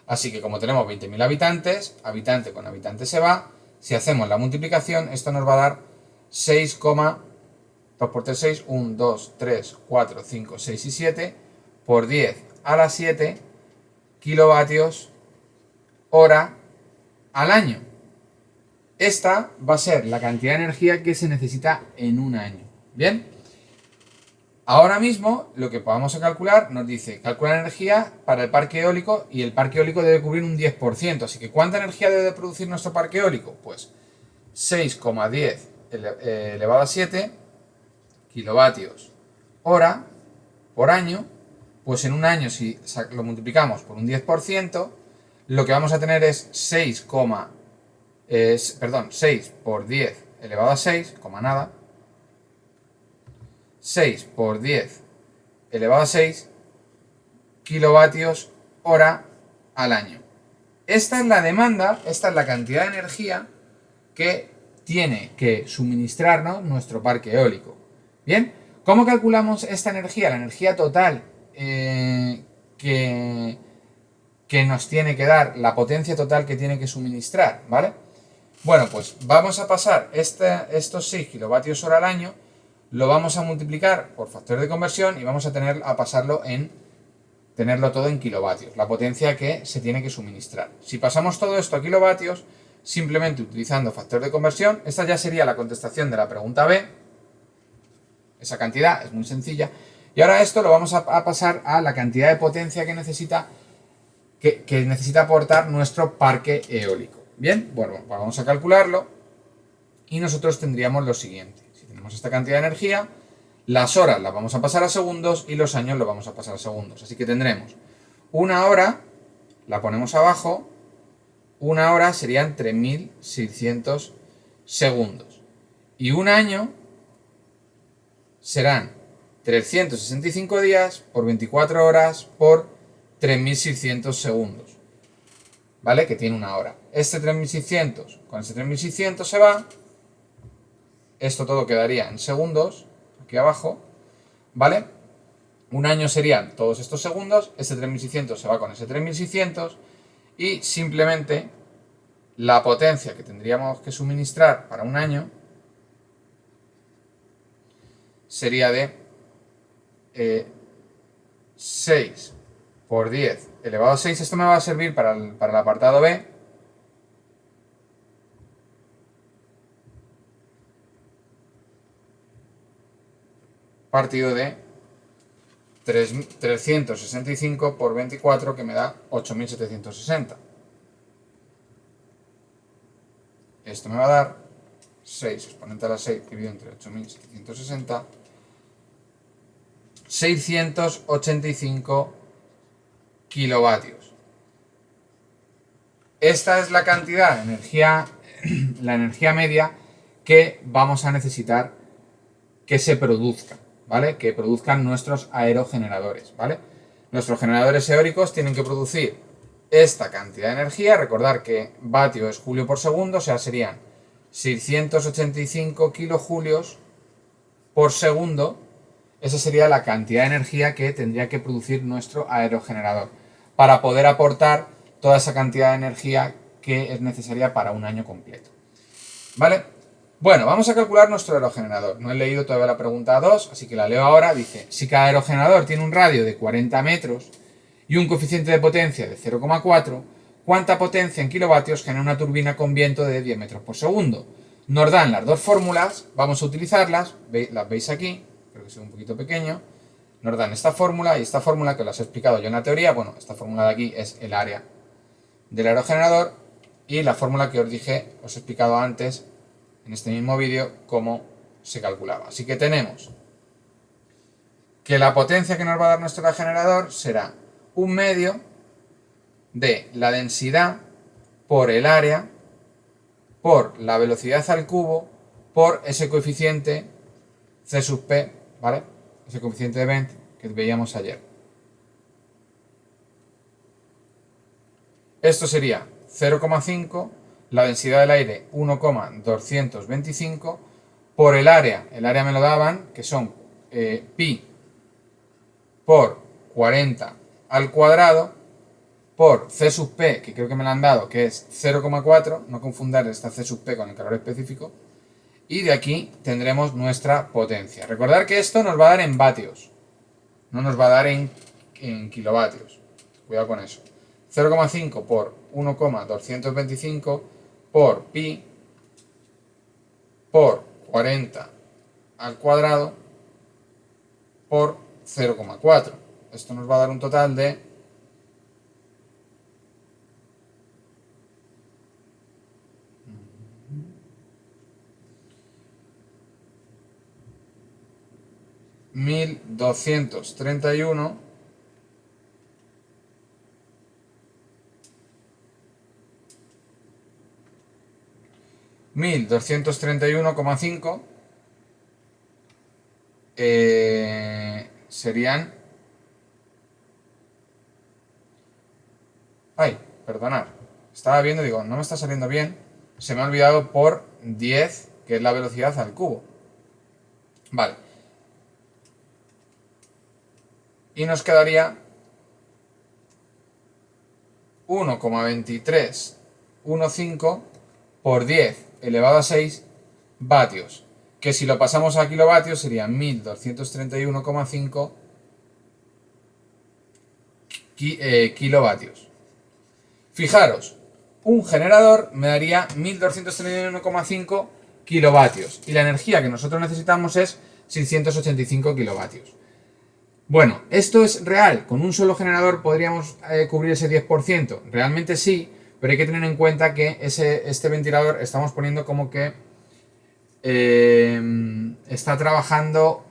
Así que como tenemos 20.000 habitantes, habitante con habitante se va, si hacemos la multiplicación, esto nos va a dar 6, 2 por 3, 6, 1, 2, 3, 4, 5, 6 y 7, por 10 a la 7 kilovatios hora al año. Esta va a ser la cantidad de energía que se necesita en un año. ¿Bien? Ahora mismo, lo que vamos a calcular, nos dice, calcula la energía para el parque eólico y el parque eólico debe cubrir un 10%. Así que, ¿cuánta energía debe producir nuestro parque eólico? Pues 6,10 elevado a 7 kilovatios hora por año. Pues en un año, si lo multiplicamos por un 10%, lo que vamos a tener es 6 por 10 elevado a 6, nada. 6 por 10 elevado a 6 kilovatios hora al año. Esta es la demanda, esta es la cantidad de energía que tiene que suministrarnos nuestro parque eólico. Bien, ¿cómo calculamos esta energía? La energía total que nos tiene que dar, la potencia total que tiene que suministrar, ¿vale? Bueno, pues vamos a pasar estos 6 kilovatios hora al año, lo vamos a multiplicar por factor de conversión y vamos a pasarlo tenerlo todo en kilovatios, la potencia que se tiene que suministrar. Si pasamos todo esto a kilovatios, simplemente utilizando factor de conversión, esta ya sería la contestación de la pregunta B. Esa cantidad es muy sencilla. Y ahora esto lo vamos a pasar a la cantidad de potencia que necesita aportar nuestro parque eólico. Bien, bueno, vamos a calcularlo y nosotros tendríamos lo siguiente. Si tenemos esta cantidad de energía, las horas las vamos a pasar a segundos y los años los vamos a pasar a segundos. Así que tendremos una hora, la ponemos abajo, una hora serían 3.600 segundos. Y un año serán 365 días por 24 horas por 3.600 segundos. ¿Vale? Que tiene una hora. Este 3.600 con este 3.600 se va. Esto todo quedaría en segundos, aquí abajo. ¿Vale? Un año serían todos estos segundos. Este 3.600 se va con ese 3.600. Y simplemente la potencia que tendríamos que suministrar para un año sería de 6 por 10 elevado a 6. Esto me va a servir para el apartado B. Partido de 365 por 24, que me da 8.760. Esto me va a dar 6 exponente a la 6 dividido entre 8.760. 685 kilovatios. Esta es la cantidad de energía, la energía media que vamos a necesitar que se produzca, ¿vale? Que produzcan nuestros aerogeneradores, ¿vale? Nuestros generadores eólicos tienen que producir esta cantidad de energía. Recordar que vatio es julio por segundo, o sea, serían 685 kilojulios por segundo. Esa sería la cantidad de energía que tendría que producir nuestro aerogenerador para poder aportar toda esa cantidad de energía que es necesaria para un año completo. ¿Vale? Bueno, vamos a calcular nuestro aerogenerador. No he leído todavía la pregunta 2, así que la leo ahora. Dice, si cada aerogenerador tiene un radio de 40 metros y un coeficiente de potencia de 0,4, ¿cuánta potencia en kilovatios genera una turbina con viento de 10 metros por segundo? Nos dan las dos fórmulas, vamos a utilizarlas, las veis aquí, creo que es un poquito pequeño. Nos dan esta fórmula y esta fórmula que os he explicado yo en la teoría. Bueno, esta fórmula de aquí es el área del aerogenerador y la fórmula que os dije, os he explicado antes en este mismo vídeo cómo se calculaba. Así que tenemos que la potencia que nos va a dar nuestro aerogenerador será un medio de la densidad por el área por la velocidad al cubo por ese coeficiente C sub P, ¿vale? Ese coeficiente de Benz que veíamos ayer. Esto sería 0,5, la densidad del aire 1,225 por el área me lo daban, que son pi por 40 al cuadrado, por C sub P, que creo que me lo han dado, que es 0,4, no confundir esta C sub P con el calor específico, y de aquí tendremos nuestra potencia. Recordad que esto nos va a dar en vatios, no nos va a dar en kilovatios, cuidado con eso. 0,5 por 1,225 por pi por 40 al cuadrado por 0,4. Esto nos va a dar un total de 1231 1231,5 serían... Ay, perdonad. Estaba viendo, digo, no me está saliendo bien. Se me ha olvidado por 10, que es la velocidad al cubo. Vale. Y nos quedaría 1,2315 por 10 elevado a 6 vatios, que si lo pasamos a kilovatios serían 1231,5 kilovatios. Fijaros, un generador me daría 1231,5 kilovatios y la energía que nosotros necesitamos es 685 kilovatios. Bueno, ¿esto es real? ¿Con un solo generador podríamos cubrir ese 10%? Realmente sí, pero hay que tener en cuenta que este ventilador estamos poniendo como que está trabajando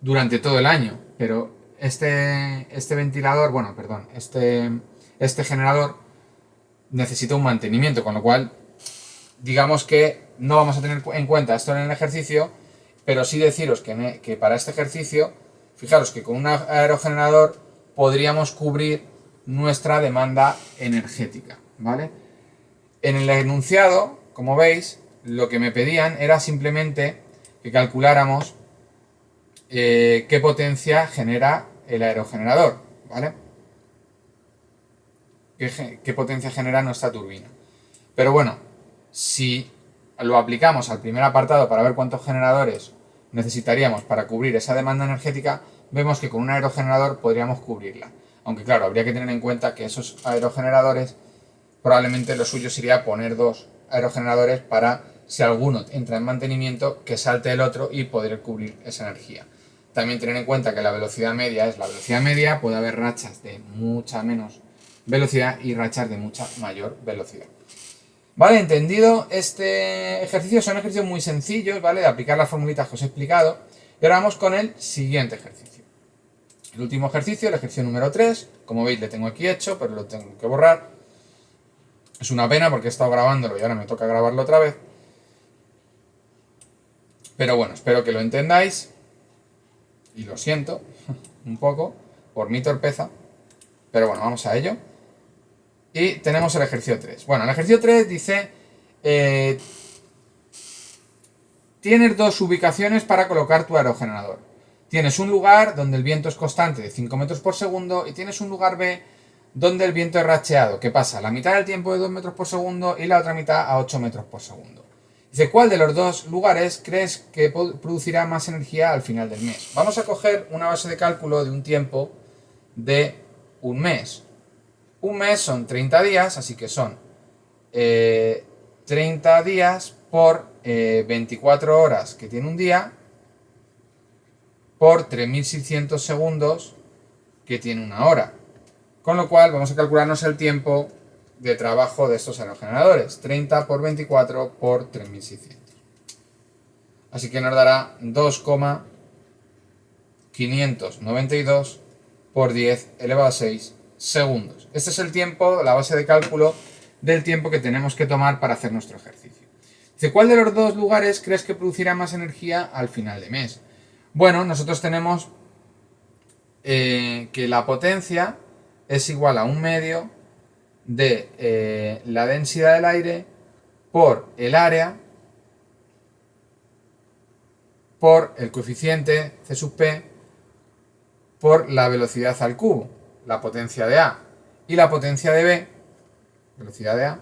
durante todo el año, pero este ventilador, bueno, perdón, este generador necesita un mantenimiento, con lo cual digamos que no vamos a tener en cuenta esto en el ejercicio, pero sí deciros que para este ejercicio, fijaros que con un aerogenerador podríamos cubrir nuestra demanda energética, ¿vale? En el enunciado, como veis, lo que me pedían era simplemente que calculáramos qué potencia genera el aerogenerador, ¿vale? Qué potencia genera nuestra turbina. Pero bueno, si lo aplicamos al primer apartado para ver cuántos generadores necesitaríamos para cubrir esa demanda energética, vemos que con un aerogenerador podríamos cubrirla. Aunque claro, habría que tener en cuenta que esos aerogeneradores, probablemente lo suyo sería poner dos aerogeneradores para, si alguno entra en mantenimiento, que salte el otro y poder cubrir esa energía. También tener en cuenta que la velocidad media es la velocidad media, puede haber rachas de mucha menos velocidad y rachas de mucha mayor velocidad. Vale, entendido este ejercicio, son ejercicios muy sencillos, ¿vale? De aplicar las formulitas que os he explicado. Y ahora vamos con el siguiente ejercicio. El último ejercicio, el ejercicio número 3, como veis le tengo aquí hecho, pero lo tengo que borrar. Es una pena porque he estado grabándolo y ahora me toca grabarlo otra vez. Pero bueno, espero que lo entendáis. Y lo siento un poco por mi torpeza. Pero bueno, vamos a ello. Y tenemos el ejercicio 3. Bueno, el ejercicio 3 dice, tienes dos ubicaciones para colocar tu aerogenerador. Tienes un lugar donde el viento es constante de 5 metros por segundo y tienes un lugar B donde el viento es racheado, que pasa la mitad del tiempo de 2 metros por segundo y la otra mitad a 8 metros por segundo. Dice, ¿cuál de los dos lugares crees que producirá más energía al final del mes? Vamos a coger una base de cálculo de un tiempo de un mes. Un mes son 30 días, así que son 30 días por 24 horas que tiene un día, por 3.600 segundos que tiene una hora. Con lo cual vamos a calcularnos el tiempo de trabajo de estos aerogeneradores. 30 por 24 por 3.600. Así que nos dará 2,592 por 10 elevado a 6 segundos. Este es el tiempo, la base de cálculo del tiempo que tenemos que tomar para hacer nuestro ejercicio. Dice, ¿cuál de los dos lugares crees que producirá más energía al final de mes? Bueno, nosotros tenemos que la potencia es igual a un medio de la densidad del aire por el área por el coeficiente C sub P por la velocidad al cubo, la potencia de A y la potencia de B, velocidad de A.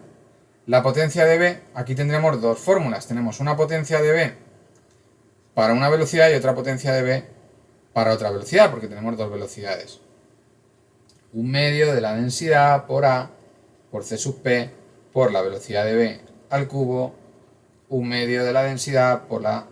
La potencia de B, aquí tendremos dos fórmulas, tenemos una potencia de B para una velocidad y otra potencia de B para otra velocidad, porque tenemos dos velocidades. Un medio de la densidad por A por C sub P por la velocidad de B al cubo, un medio de la densidad por la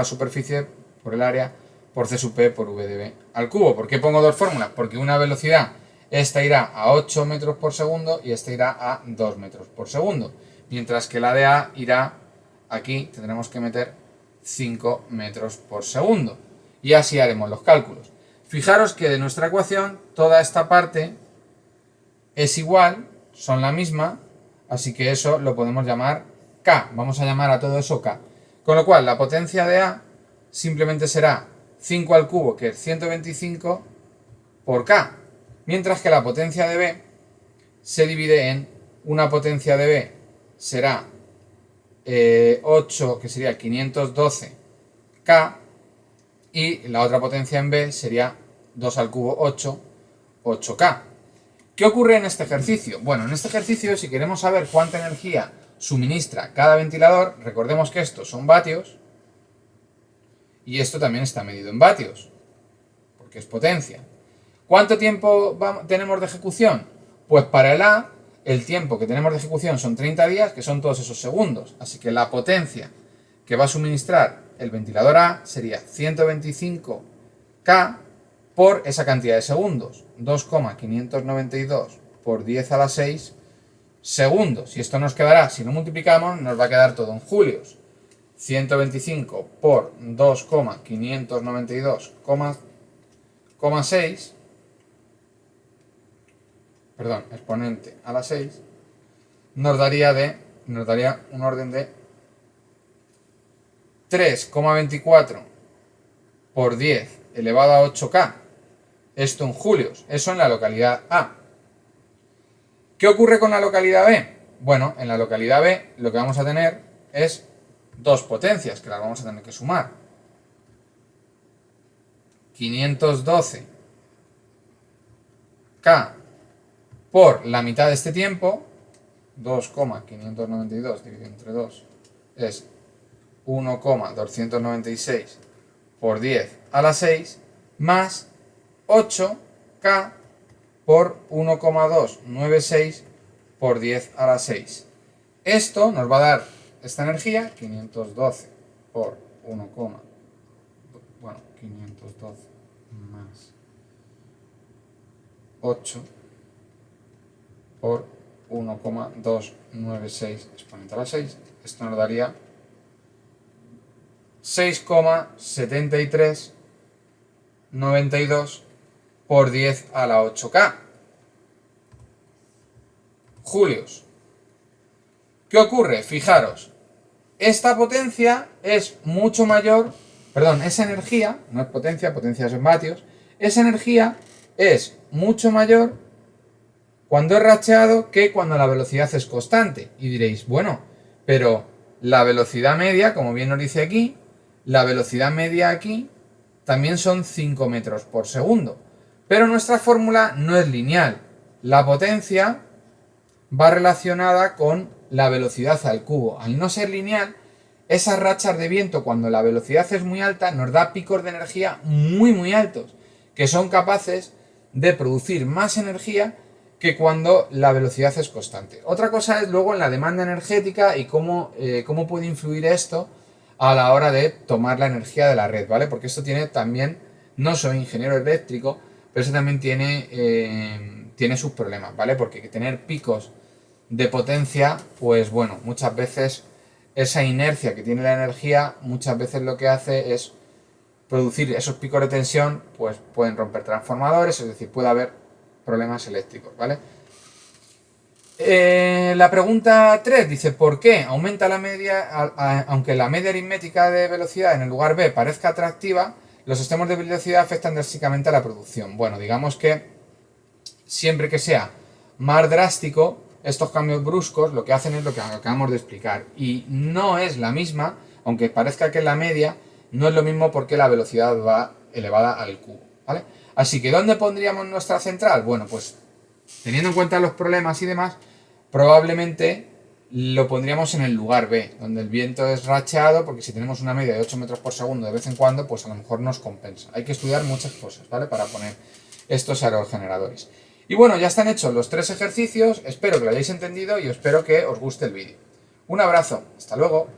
superficie, por el área, por C sub P por V de B al cubo. ¿Por qué pongo dos fórmulas? Porque una velocidad, esta irá a 8 metros por segundo y esta irá a 2 metros por segundo. Mientras que la de A irá, aquí tendremos que meter 5 metros por segundo. Y así haremos los cálculos. Fijaros que de nuestra ecuación toda esta parte es igual, son la misma, así que eso lo podemos llamar K. Vamos a llamar a todo eso K. Con lo cual la potencia de A simplemente será 5 al cubo, que es 125, por K. Mientras que la potencia de B se divide en una potencia de B será 8, que sería 512 K, y la otra potencia en B sería 2 al cubo 8, 8K. ¿Qué ocurre en este ejercicio? Bueno, en este ejercicio, si queremos saber cuánta energía suministra cada ventilador, recordemos que estos son vatios y esto también está medido en vatios, porque es potencia. ¿Cuánto tiempo tenemos de ejecución? Pues para el A, el tiempo que tenemos de ejecución son 30 días, que son todos esos segundos. Así que la potencia que va a suministrar el ventilador A sería 125K por esa cantidad de segundos. 2,592 por 10 a la 6 segundos. Y esto nos quedará, si lo multiplicamos, nos va a quedar todo en julios. 125 por 2,592,6, perdón, exponente a la 6, nos daría un orden de 3,24 por 10 elevado a 8K. Esto en julios, eso en la localidad A. ¿Qué ocurre con la localidad B? Bueno, en la localidad B lo que vamos a tener es dos potencias, que las vamos a tener que sumar. 512K por la mitad de este tiempo, 2,592 dividido entre 2 es 1,296 por 10 a la 6, más 8K por 1,296 por 10 a la 6. Esto nos va a dar esta energía, 512 por 512 más 8 por 1,296 exponente a la 6. Esto nos daría 6,7392 por 10 a la 8K. Julios. ¿Qué ocurre? Fijaros, esta potencia es mucho mayor, perdón, esa energía, no es potencia, potencia es en vatios, esa energía es mucho mayor cuando es racheado que cuando la velocidad es constante. Y diréis, bueno, pero la velocidad media, como bien nos dice aquí, la velocidad media aquí también son 5 metros por segundo. Pero nuestra fórmula no es lineal. La potencia va relacionada con la velocidad al cubo. Al no ser lineal, esas rachas de viento cuando la velocidad es muy alta nos da picos de energía muy altos, que son capaces de producir más energía que cuando la velocidad es constante. Otra cosa es luego en la demanda energética y cómo puede influir esto a la hora de tomar la energía de la red, ¿vale? Porque esto tiene también, no soy ingeniero eléctrico, pero eso también tiene sus problemas, ¿vale? Porque tener picos de potencia, pues bueno, muchas veces esa inercia que tiene la energía, muchas veces lo que hace es producir esos picos de tensión, pues pueden romper transformadores, es decir, puede haber problemas eléctricos, ¿vale? La pregunta 3 dice, ¿por qué aumenta la media, aunque la media aritmética de velocidad en el lugar B parezca atractiva, los extremos de velocidad afectan drásticamente a la producción? Bueno, digamos que siempre que sea más drástico, estos cambios bruscos lo que hacen es lo que acabamos de explicar. Y no es la misma, aunque parezca que es la media, no es lo mismo porque la velocidad va elevada al cubo, ¿vale? Así que, ¿dónde pondríamos nuestra central? Bueno, pues teniendo en cuenta los problemas y demás, probablemente lo pondríamos en el lugar B, donde el viento es racheado, porque si tenemos una media de 8 metros por segundo de vez en cuando, pues a lo mejor nos compensa. Hay que estudiar muchas cosas, ¿vale? Para poner estos aerogeneradores. Y bueno, ya están hechos los 3 ejercicios, espero que lo hayáis entendido y espero que os guste el vídeo. Un abrazo, hasta luego.